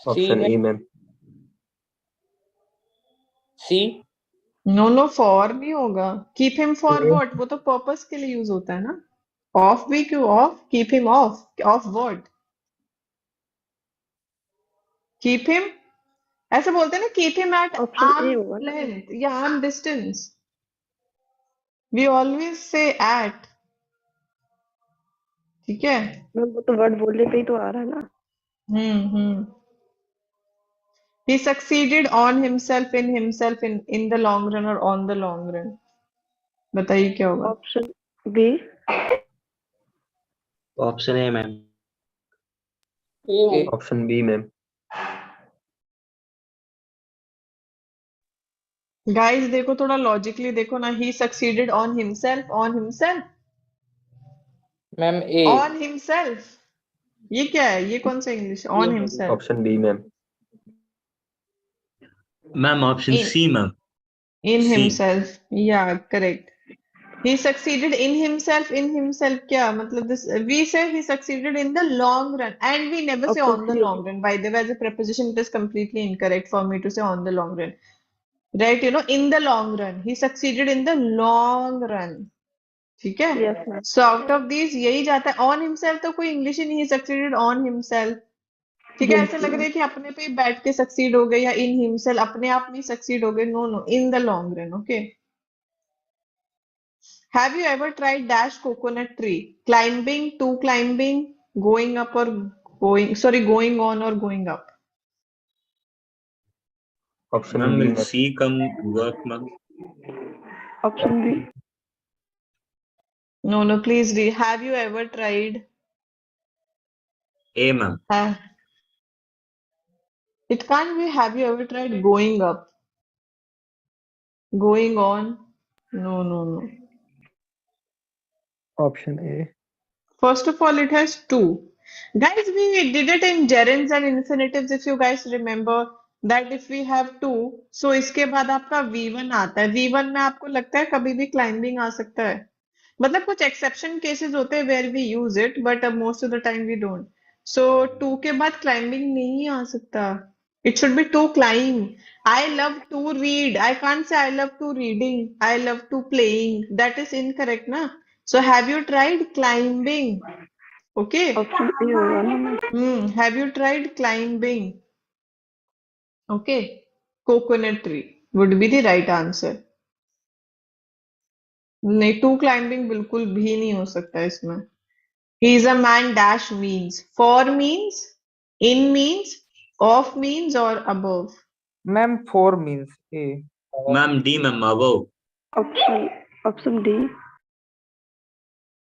C Option A, ma'am. C No, for नहीं होगा. Keep him for A. what? वो तो purpose के लिए use होता है ना. Off भी क्यों off? Keep him off. Off what? Keep him. ऐसे बोलते हैं ना keep him at Option A arm होगा ना. length या arm distance. We always say at. ठीक है? मैम वो तो वर्ड बोलने पे ही तो आ रहा है ना. हम्म. He succeeded on himself in the long run or on the long run. बताइए क्या होगा? Option B. Option A, ma'am. A Option B, ma'am. Guys देखो थोड़ा logically देखो ना. He succeeded on himself. ma'am A On himself. ये क्या है? ये कौन सा English? On himself. Option B, ma'am. Ma'am, option In C, ma'am. in C. himself. Yeah, correct. He succeeded in himself. In himself क्या मतलब this? We say he succeeded in the long run, and we never say Option on the C long होगा. run. By the way, as a preposition, it is completely incorrect for me to say on the long run. Right? You know, in the long run. He succeeded in the long run. ठीक है? Yes, ma'am. So out of these यही जाता है. On himself तो कोई English ही नहीं. He succeeded on himself. ठीक है? Yes, ऐसा लग रहा ma'am. है कि अपने पे ही बैठ के सक्सीड हो गए या इन हिमसेल्फ अपने आप में सक्सीड हो गए. No in the long run. Okay. Have you ever tried dash coconut tree? Climbing, to climbing, going up और गोइंग ऑन और going up. Option Ma'am, B, will ma'am. C come work, ma'am? Option B. No please read. Have you ever tried? A, ma'am. It can't be have you ever tried going up, going on. No. Option A. First of all, it has two. Guys, we did it in gerunds and infinitives if you guys remember that if we have two, so इसके बाद आपका V1 आता है. V1 में आपको लगता है कभी भी climbing आ सकता है. मतलब कुछ exception cases होते हैं where we use it, but most of the time we don't. So two के बाद climbing नहीं आ सकता. It should be to climb. I love to read. I can't say I love to reading. I love to playing. That is incorrect, na? So have you tried climbing? Okay. Option A होगा ना ma'am. Have you tried climbing? Okay. Coconut tree would be the right answer. नहीं, to climbing बिल्कुल भी नहीं हो सकता इसमें. He is a man dash means. For means, in means, of means or above. ma'am 4 means A Ma'am, D, ma'am, above. Option D.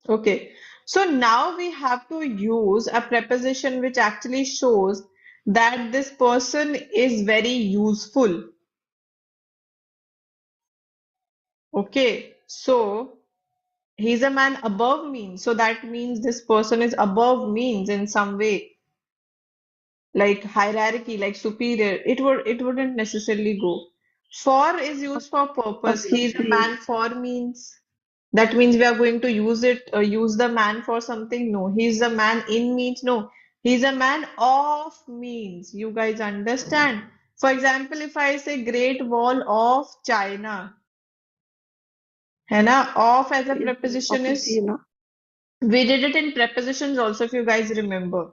Okay. So now we have to use a preposition which actually shows that this person is very useful. Okay. So he's a man above means. So that means this person is above means in some way, like hierarchy, like superior. It wouldn't necessarily go. For is used for purpose. Option He's a C. man for means. That means we are going to use the man for something. No, he's a man in means. No, he's a man of means. You guys understand? For example, if I say Great Wall of China, है ना? Of as a Yes, ma'am. preposition Option is, C है ना. we did it in prepositions also, if you guys remember.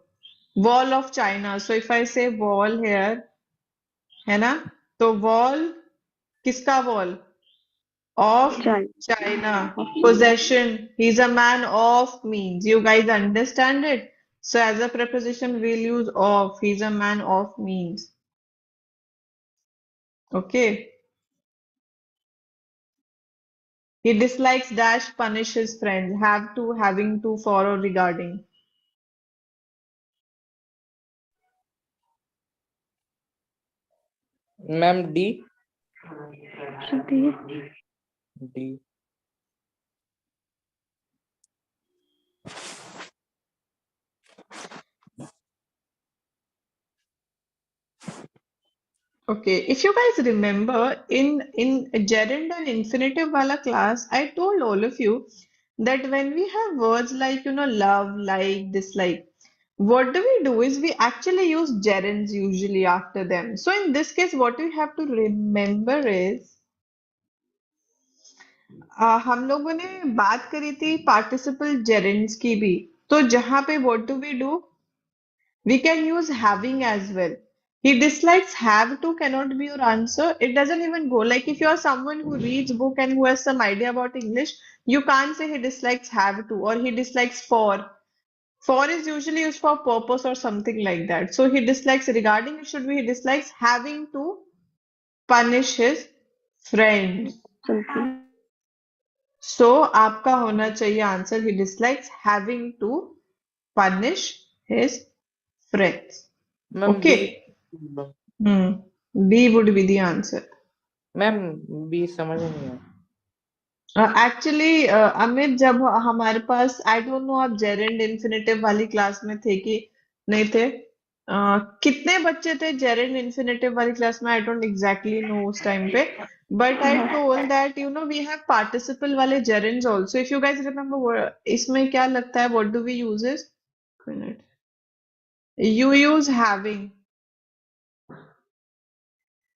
Wall of China. So if I say wall here, है ना? तो wall, किसका wall? Of China. China. Of Possession. He's a man of means. You guys understand it? So as a preposition, we'll use of. He's a man of means. Okay. He dislikes dash punish his friends. Have to, having to, for or regarding. Ma'am D option D. D Okay, if you guys remember in gerund and infinitive wala class, I told all of you that when we have words like love, like, dislike, what do we do is we actually use gerunds usually after them. So in this case, what we have to remember is हम लोगों ने बात करी थी participle जेरेंड्स की भी तो जहां पे what do we do? We can use having as well. He dislikes have to cannot be your answer. It doesn't even go. Like if you are someone who reads book and who has some idea about English, you can't say he dislikes have to or he dislikes for. For is usually used for purpose or something like that. So he dislikes regarding it should be he dislikes having to punish his friends. Option C. So आपका होना चाहिए answer he dislikes having to punish his friends. Ma'am Okay. B B would be the answer. Ma'am B समझ में नहीं आया actually Amit जब हमारे पास आई डोंट नो आप जेरेंड इन्फिनेटिव वाली क्लास में थे कि नहीं थे कितने बच्चे थे जेरेंड इन्फिनेटिव वाली क्लास में आई डोंट एग्जैक्टली नो उस टाइम पे but I told that we have participle वाले gerunds also if you guys remember इसमें क्या लगता है what do we use is you use having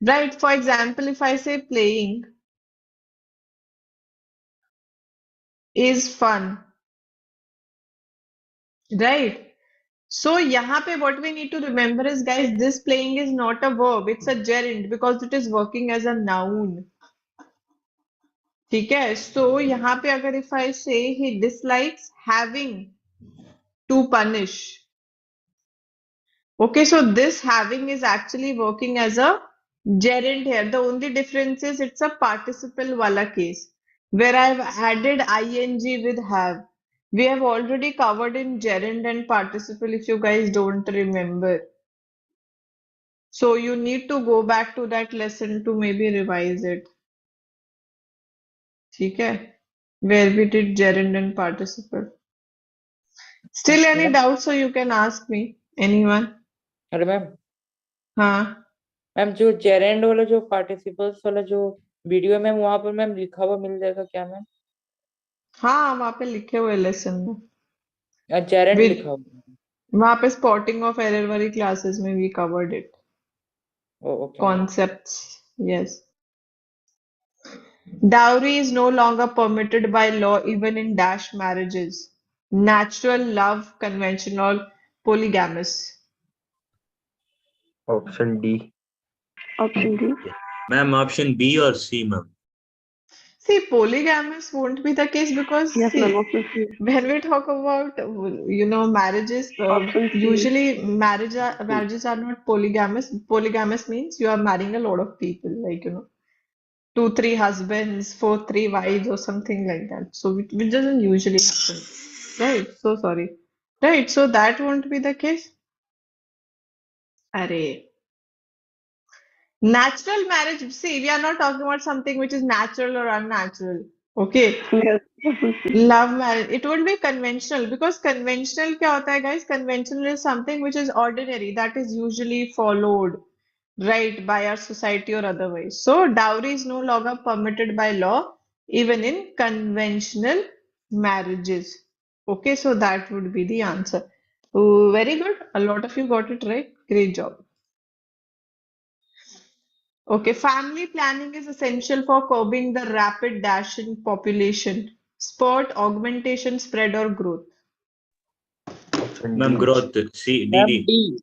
right for example if I say playing is fun, right? So यहाँ पे what we need to remember is guys, this playing is not a verb, it's a gerund because it is working as a noun. ठीक है? So यहाँ पे अगर if I say he dislikes having to punish, okay, so this having is actually working as a gerund here. The only difference is it's a participle wala case where I've added ing with have. We have already covered in gerund and participle if you guys don't remember. So you need to go back to that lesson to maybe revise it. ठीक है? Where we did gerund and participle. Still any doubt, so you can ask me. Anyone? अरे ma'am हाँ ma'am जो gerund वाला जो participles वाला जो video है मैम वहां पर मैम लिखा हुआ मिल जाएगा क्या मैम हाँ वहाँ पे लिखे हुए लेसन में जेरेंड विद लिखा हुआ वहाँ पे स्पॉटिंग ऑफ एरर वाली क्लासेस में we covered it okay ma'am concepts. Yes. Dowry is no longer permitted by law even in dash marriages. Natural, love, conventional, polygamous. Option D. Option D. Ma'am option B और C ma'am See, polygamous won't be the case because yes see, ma'am option C. when we talk about marriages, option C. usually marriages are not polygamous. Polygamous means you are marrying a lot of people, like 2, 3 husbands, 4, 3 wives, or something like that. So which doesn't usually happen, right? So sorry, right? So that won't be the case. Array. Natural marriage. See, we are not talking about something which is natural or unnatural. Okay. Yes option C. Love marriage. It would be conventional because conventional क्या होता है guys? Conventional is something which is ordinary that is usually followed, right, by our society or otherwise. So dowry is no longer permitted by law even in conventional marriages. Okay, so that would be the answer. Oh, very good. A lot of you got it right. Great job. Okay, family planning is essential for curbing the rapid dash in population. Spurt, augmentation, spread, or growth. Option ma'am D. Growth C D ma'am D D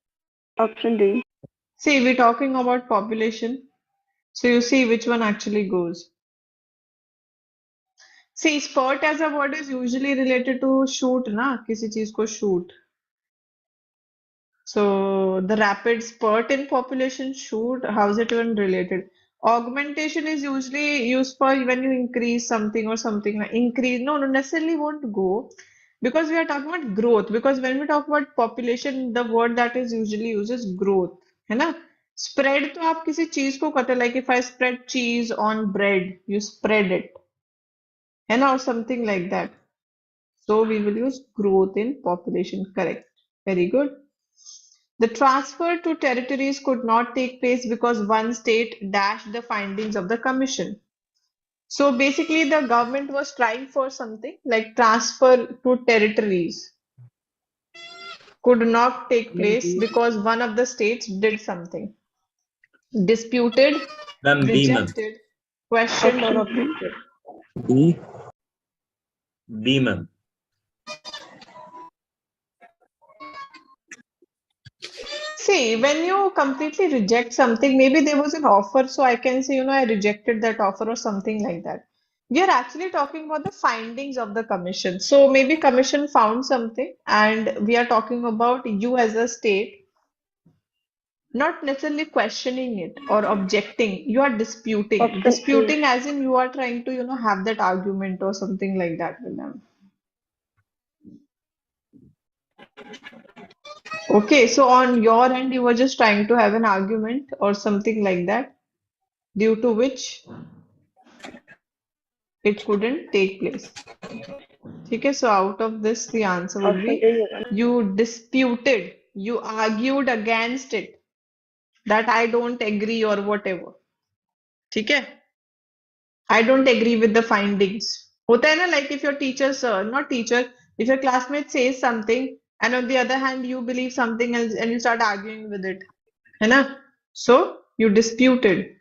option D. See, we're talking about population. So you see which one actually goes. See, spurt as a word is usually related to shoot, ना किसी चीज को shoot. So the rapid spurt in population shoot, how is it even related? Augmentation is usually used for when you increase something or something like increase. No, no, necessarily won't go because we are talking about growth. Because when we talk about population, the word that is usually used is growth. है ना? Spread तो आप किसी चीज को कहते हैं, like if I spread cheese on bread, you spread it, है ना, or something like that. So we will use growth in population. Correct. Very good. The transfer to territories could not take place because one state dashed the findings of the commission. So basically, the government was trying for something like transfer to territories could not take place because one of the states did something. Disputed, Ma'am, B, ma'am. rejected, questioned, or Option B. objected. B. B, ma'am. See, when you completely reject something, maybe there was an offer, so I can say, I rejected that offer or something like that. We are actually talking about the findings of the commission. So maybe commission found something, and we are talking about you as a state, not necessarily questioning it or objecting. You are disputing. Option A. Disputing as in you are trying to, have that argument or something like that with them. Okay, so on your end, you were just trying to have an argument or something like that, due to which it couldn't take place. Okay, so out of this, the answer would option be ए होगा ना you disputed, you argued against it, that I don't agree or whatever. ठीक है? I don't agree with the findings. होता है ना, like if your teacher, not teacher, if your classmate says something and on the other hand you believe something else and you start arguing with it. है ना? So you disputed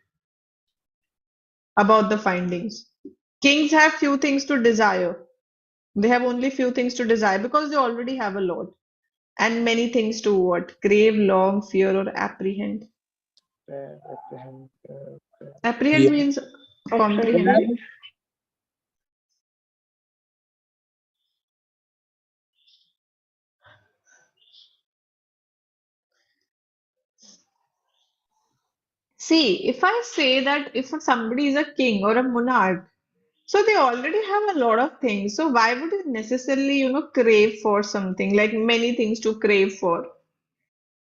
about the findings. Kings have few things to desire. They have only few things to desire because they already have a lot. And many things to what? Crave, long, fear, or apprehend. Apprehend means option comprehend. See, if I say that if somebody is a king or a monarch, so they already have a lot of things. So why would you necessarily, crave for something like many things to crave for?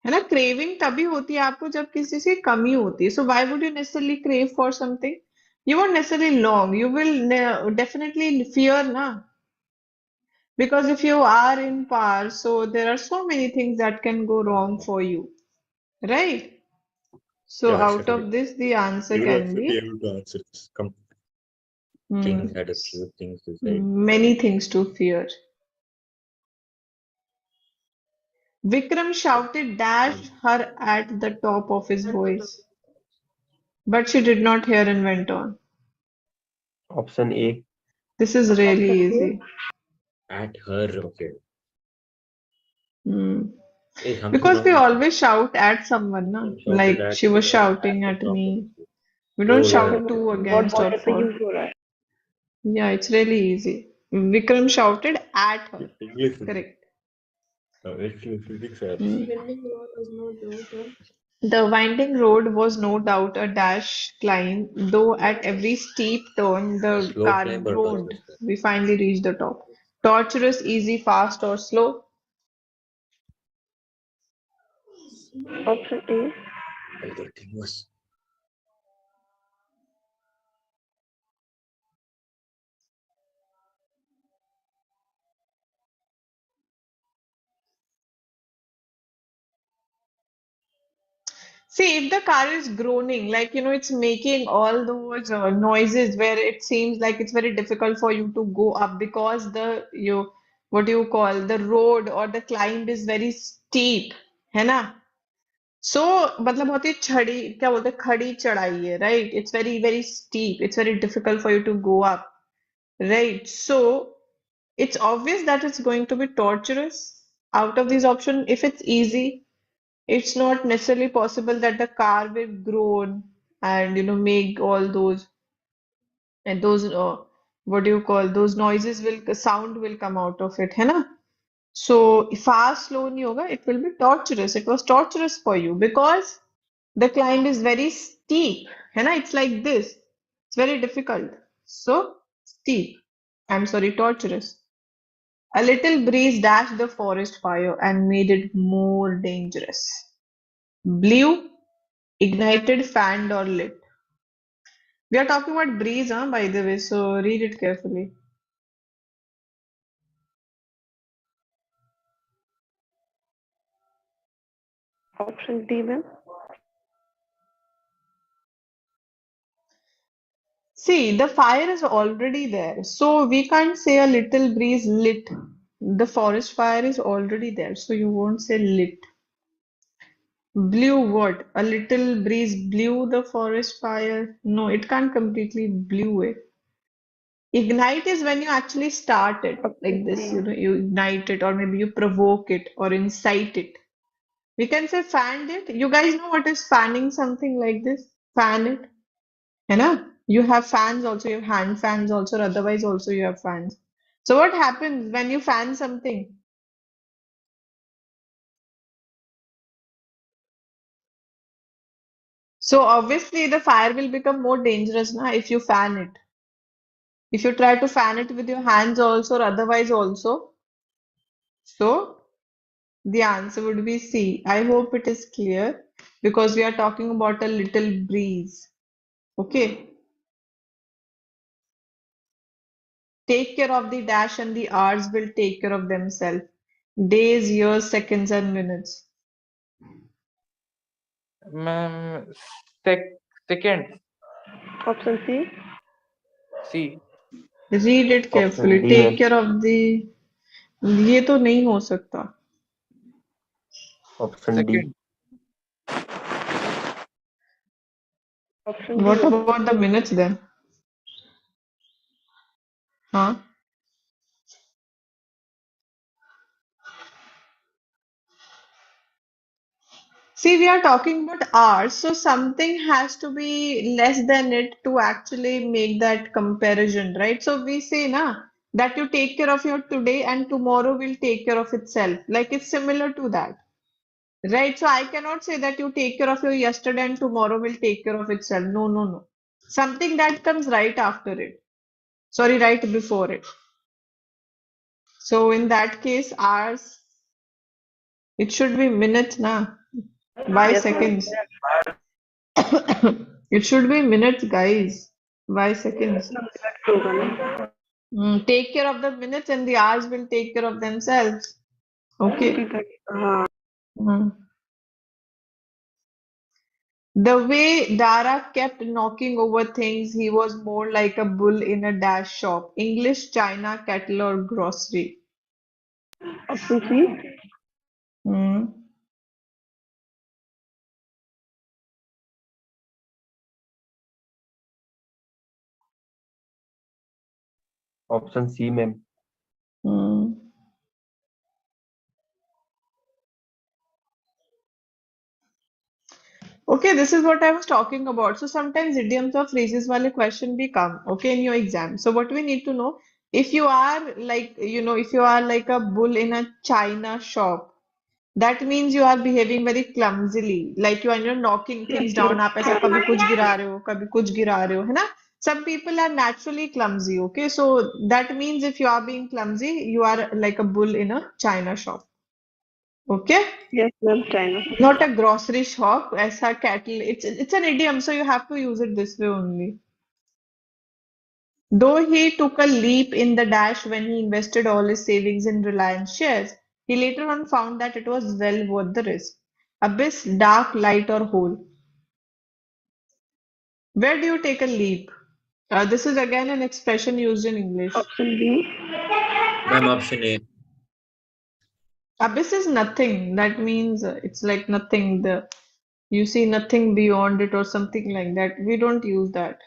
है ना? Craving तभी होती है आपको जब किसी से कमी होती है. So why would you necessarily crave for something? You won't necessarily long. You will definitely fear, na? Because if you are in power, so there are so many things that can go wrong for you, right? So Yeah, out certainly. of this, the answer You will can be be able to answer this. King had a few things to say. many things to fear. Vikram shouted dash her at the top of his voice, but she did not hear and went on. Option A. This is really option A easy. At her, okay. Hmm. Hey, हम Because we सुनाओ. always shout at someone, na? Shouted Like at she was the shouting top at of me. the- We don't Oh, shout yeah. to, what against, or पे for. Use हो रहा है Yeah, it's really easy. Vikram shouted at her. English. Correct. Physics है. The winding road was no doubt a dash climb, though at every steep turn the Slow car climb or groaned. torturous We finally reached the top. Torturous, easy, fast, or slow? Option A climb? Continuous. See, if the car is groaning, like it's making all those noises where it seems like it's very difficult for you to go up because what do you call, the road or the climb is very steep, है ना? So मतलब बहुत ही छड़ी क्या बोलते हैं, खड़ी चढ़ाई है, right? It's very very steep. It's very difficult for you to go up, right? So it's obvious that it's going to be torturous. Out of these options, if it's easy, it's not necessarily possible that the car will groan and make all those and those what do you call, those noises will sound will come out of it, है ना? So fast slow नहीं होगा, it will be torturous. It was torturous for you because the climb is very steep, है ना? It's like this. It's very difficult. So steep. I'm sorry, torturous. A little breeze dashed the forest fire and made it more dangerous. Blew, ignited, fanned, or lit. We are talking about breeze, by the way, so read it carefully. Option D, ma'am. See, the fire is already there, so we can't say a little breeze lit. The forest fire is already there, so you won't say lit. Blew what? A little breeze blew the forest fire? No, it can't completely blew it. Ignite is when you actually start it like this, Option you ignite it, or maybe you provoke it or incite it. We can say fanned it. You guys know what is fanning something like this? Fan it. You know? You have fans also, you have hand fans also, or otherwise also you have fans. So what happens when you fan something? So obviously the fire will become more dangerous now if you fan it. If you try to fan it with your hands also or otherwise also. So the answer would be C. I hope it is clear because we are talking about a little breeze. Okay. Take care of the dash and the hours will take care of themselves. Days, years, seconds, and minutes. Ma'am, second. Option C. C. Read it option carefully. D Take ma'am. care of the. ये तो नहीं हो सकता. Option D. Second. Option D, What ma'am. about the minutes then? Huh? See, we are talking about hours, so something has to be less than it to actually make that comparison, right? So we say na that you take care of your today and tomorrow will take care of itself. Like it's similar to that, right? So I cannot say that you take care of your yesterday and tomorrow will take care of itself. No, no, no. Something that comes right after it. Sorry, right before it. So in that case, hours, it should be minutes, na? Why Yes, ma'am. seconds? It should be minutes, guys. Why seconds? Correct होगा ना. Take care of the minutes and the hours will take care of themselves. Okay. हाँ. Mm. The way Dara kept knocking over things, he was more like a bull in a dash shop. English, China, cattle, or grocery. Option C. Mm. Option C ma'am. Mm. Okay, this is what I was talking about. So sometimes idioms or phrases wale question भी come, okay, in your exam. So what we need to know, if you are like, if you are like a bull in a China shop, that means you are behaving very clumsily, like you're knocking things down. आप ऐसा कभी कुछ गिरा रहे हो, कभी कुछ गिरा रहे हो, है ना? Some people are naturally clumsy, okay? So that means if you are being clumsy, you are like a bull in a China shop, okay? Yes, ma'am. China. Not a grocery shop, ऐसा cattle. It's an idiom, so you have to use it this way only. Though he took a leap in the dash when he invested all his savings in Reliance shares, he later on found that it was well worth the risk. Abyss, dark, light, or hole. Where do you take a leap? This is again an expression used in English. Option B. Ma'am, option A. Abyss is nothing. That means it's like nothing. You see nothing beyond it or something like that. We don't use that.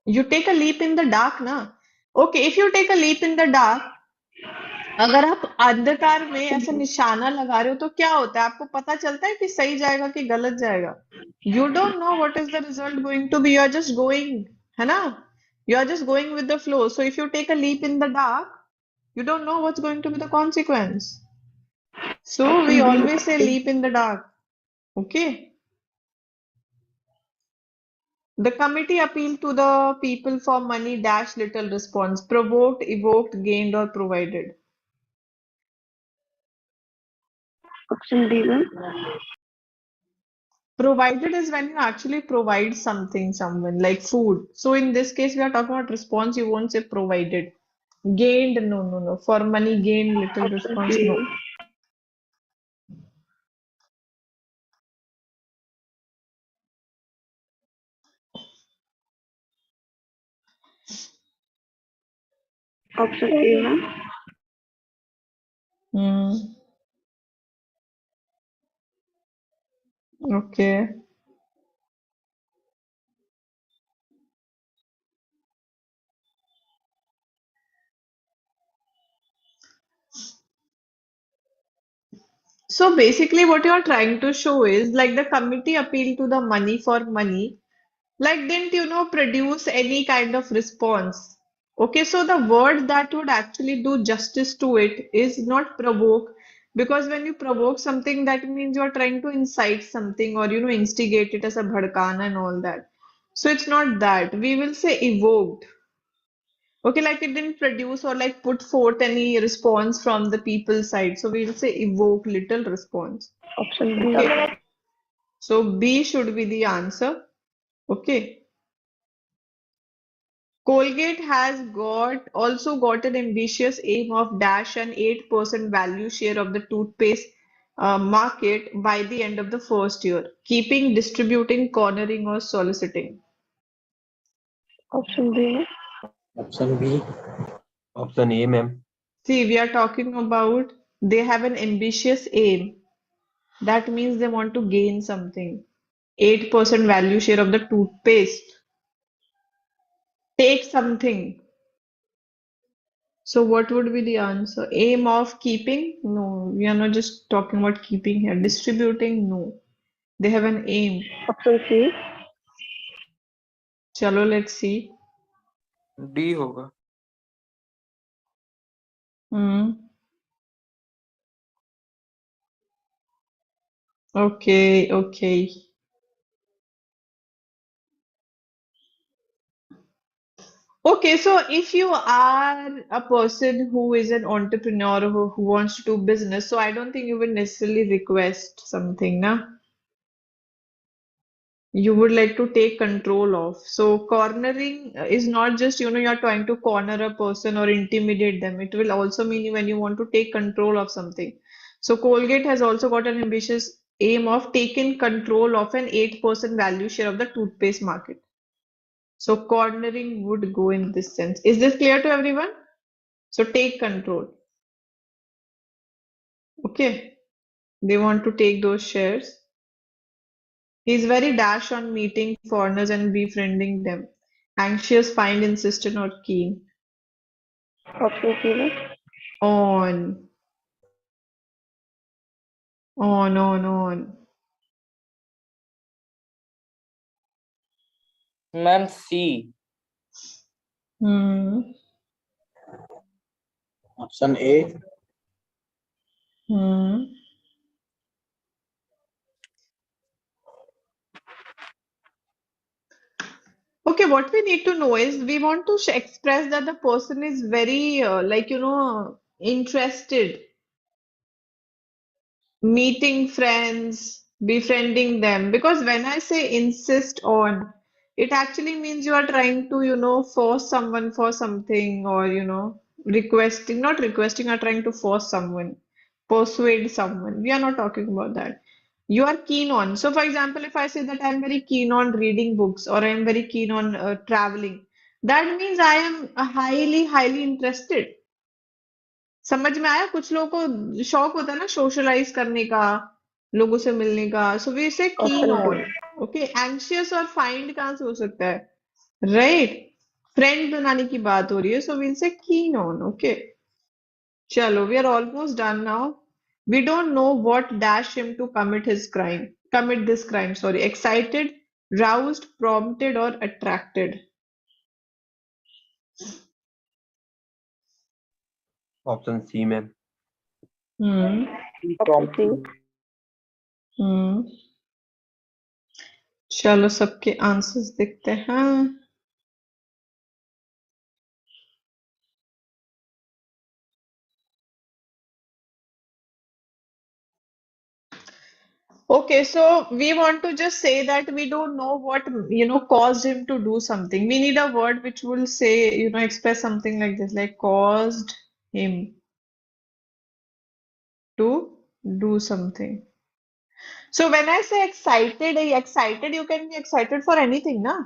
You take a leap in the dark, ना? Okay, if you take a leap in the dark, अगर आप अंधकार में ऐसा निशाना लगा रहे हो तो क्या होता है? आपको पता चलता है कि सही जाएगा कि गलत जाएगा? You don't know what is the result going to be. You are just going, है ना? You are just going with the flow. So if you take a leap in the dark, you don't know what's going to be the consequence. So we Option B. always say leap in the dark. Okay? The committee appealed to the people for money dash little response. Provoked, evoked, gained, or provided. Option D, ma'am. Provided is when you actually provide something, someone, like food. So in this case, we are talking about response, you won't say provided. Gained, no, no, no. For money, gained, little Option response, C, no. ma'am. Option A, ma'am. Hmm. Okay. So basically, what you are trying to show is like the committee appealed to the money for money. Like, didn't produce any kind of response? Okay, so the word that would actually do justice to it is not provoke, because when you provoke something, that means you are trying to incite something or instigate it as a bhadkana and all that. So it's not that. We will say evoked. Okay, like it didn't produce or like put forth any response from the people's side. So we'll say evoke little response. Option B, Okay, ma'am. so B should be the answer. Okay. Colgate has also got an ambitious aim of dash an 8% value share of the toothpaste market by the end of the first year, keeping, distributing, cornering, or soliciting. Option B, ma'am. Option B. Option A, ma'am. See, we are talking about they have an ambitious aim. That means they want to gain something. 8% value share of the toothpaste. Take something. So what would be the answer? Aim of keeping? No, we are not just talking about keeping here. Distributing? No. They have an aim. Option C. Chalo, let's see. D होगा. Hmm. Okay, okay. Okay, so if you are a person who is an entrepreneur who wants to do business, so I don't think you will necessarily request something, na? You would like to take control of. So cornering is not just, you're trying to corner a person or intimidate them. It will also mean when you want to take control of something. So Colgate has also got an ambitious aim of taking control of an 8% value share of the toothpaste market. So cornering would go in this sense. Is this clear to everyone? So take control. Okay. They want to take those shares. He's very dash on meeting foreigners and befriending them. Anxious, find, insistent, or keen. Option C, ma'am. On, on. Ma'am C. Hmm. Option A. Hmm. Okay, what we need to know is we want to express that the person is very, interested, meeting friends, befriending them. Because when I say insist on, it actually means you are trying to, force someone for something or, requesting, not requesting, are trying to force someone, persuade someone. We are not talking about that. You are keen on. So, for example, if I say that I'm very keen on reading books or I'm very keen on traveling, that means I am highly, highly interested. समझ में आया? कुछ लोगों को शौक होता है ना सोशलाइज करने का, लोगों से मिलने का. सो वी से कीन Option on. D. Okay, anxious और फाइंड कहाँ से हो सकता है? राइट, फ्रेंड बनाने की बात हो रही है. सो we say keen on. Okay, चलो, we are almost done now. We don't know what dashed him to commit this crime, sorry. Excited, roused, prompted, or attracted. Option C, ma'am. Hmm. Option C. Hmm. चलो सबके answers देखते हैं। Okay, so we want to just say that we don't know what, caused him to do something. We need a word which will say, express something like this, like caused him to do something. So when I say excited, you can be excited for anything, na?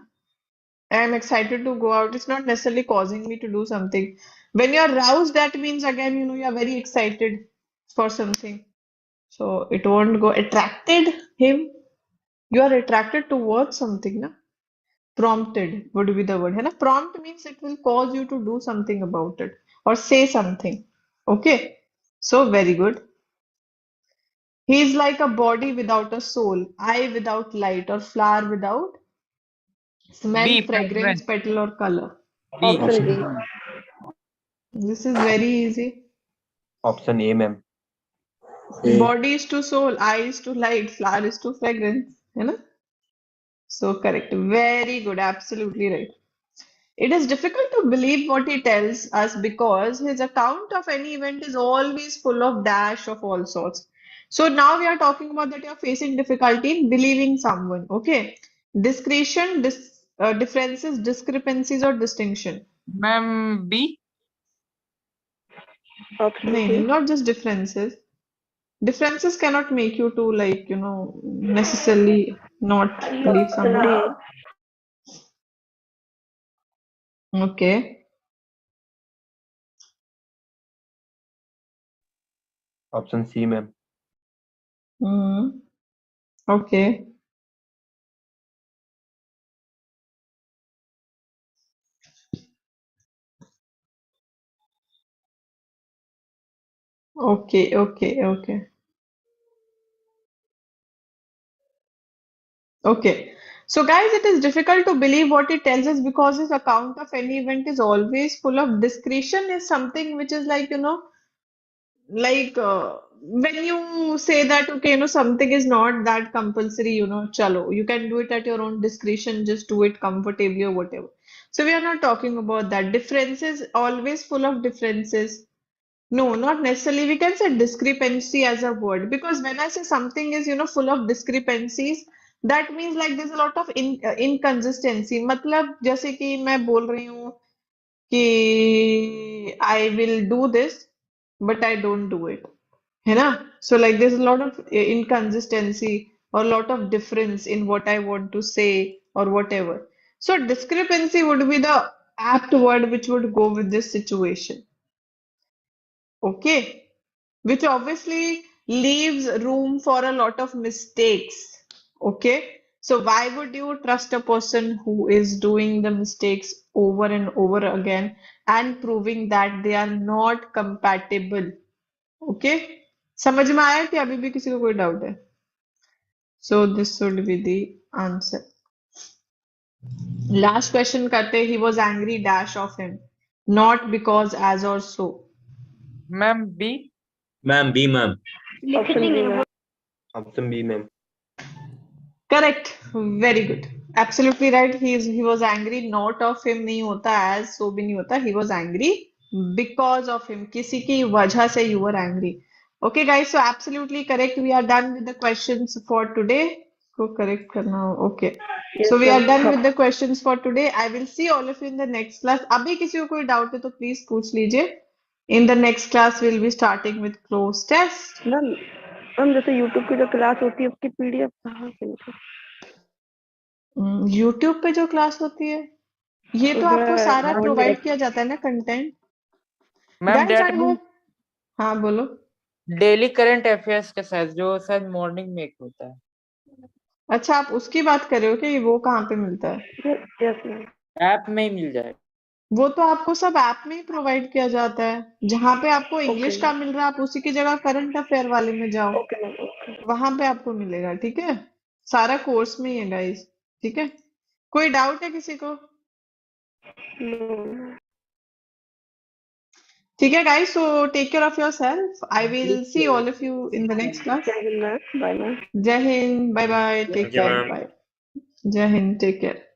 I'm excited to go out. It's not necessarily causing me to do something. When you're roused, that means again, you're very excited for something. So it won't go attracted him. You are attracted towards something, na? Prompted would be the word. है ना? Prompt means it will cause you to do something about it or say something. Okay. So very good. He is like a body without a soul, eye without light, or flower without smell, B, fragrance, fragrance. petal, or color. B. Option B. This is very easy. Option A, ma'am. A. Body is to soul, eye is to light, flower is to fragrance. है ना? So correct. Very good. Absolutely right. It is difficult to believe what he tells us because his account of any event is always full of dash of all sorts. So now we are talking about that you're facing difficulty in believing someone. Okay. Discretion, differences, discrepancies, or distinction. Ma'am, B. Option No, C. not just differences. Differences cannot make you to necessarily not believe Option somebody. D. Okay. Option C, ma'am. Hmm. Okay. Okay. Okay. Okay. Okay. So, guys, it is difficult to believe what it tells us because his account of any event is always full of discretion, is something which is like, when you say that, okay, something is not that compulsory, chalo, you can do it at your own discretion, just do it comfortably or whatever. So, we are not talking about that. Differences, always full of differences. No, not necessarily. We can say discrepancy as a word because when I say something is, full of discrepancies, that means like there's a lot of inconsistency. मतलब जैसे कि मैं बोल रही हूँ कि I will do this, but I don't do it. है ना? So like there's a lot of inconsistency or a lot of difference in what I want to say or whatever. So discrepancy would be the apt word which would go with this situation. Okay. Which obviously leaves room for a lot of mistakes. Okay, so why would you trust a person who is doing the mistakes over and over again and proving that they are not compatible? Okay, समझ में आया कि अभी भी किसी को कोई doubt है? So this would be the answer. Last question करते, he was angry dash of him, not because as or so. Ma'am, B. Ma'am, B, ma'am. Option B, ma'am. Option B, ma'am. Correct. Very good. Absolutely right. He was angry. Not of him नहीं होता, as so भी नहीं होता. He was angry because of him. किसी की वजह से you were angry. Okay, guys. So absolutely correct. We are done with the questions for today. को correct करना हो. Okay. Yes, So we are ma'am. done with the questions for today. I will see all of you in the next class. अभी किसी को कोई doubt है तो please पूछ लीजिए. In the next class, we'll be starting with closed test. Ma'am जैसे YouTube की जो क्लास होती है उसकी PDF कहाँ से मिलती YouTube पे जो क्लास होती है ये तो आपको सारा प्रोवाइड किया जाता है ना content. Ma'am, guys I hope. हाँ बोलो. डेली करंट अफेयर्स के साथ जो शायद मॉर्निंग में एक होता है. अच्छा, आप उसकी बात कर रहे हो कि वो कहाँ पे मिलता है? Yes ma'am. ऐप में ही मिल जाएगा. वो तो आपको सब ऐप में ही प्रोवाइड किया जाता है. जहाँ पे आपको इंग्लिश का मिल रहा है आप उसी की जगह करंट अफेयर वाले में जाओ. Okay ma'am. ओके. वहां पे आपको मिलेगा. ठीक है, सारा कोर्स में ही है गाइस. ठीक है, कोई डाउट है किसी को? ठीक है guys, so take care of yourself. I will see all of you in the next class. Jai Hind ma'am. Bye ma'am. Jai Hind. Bye bye. Take Thank you, care. ma'am. Bye. Jai Hind, take care.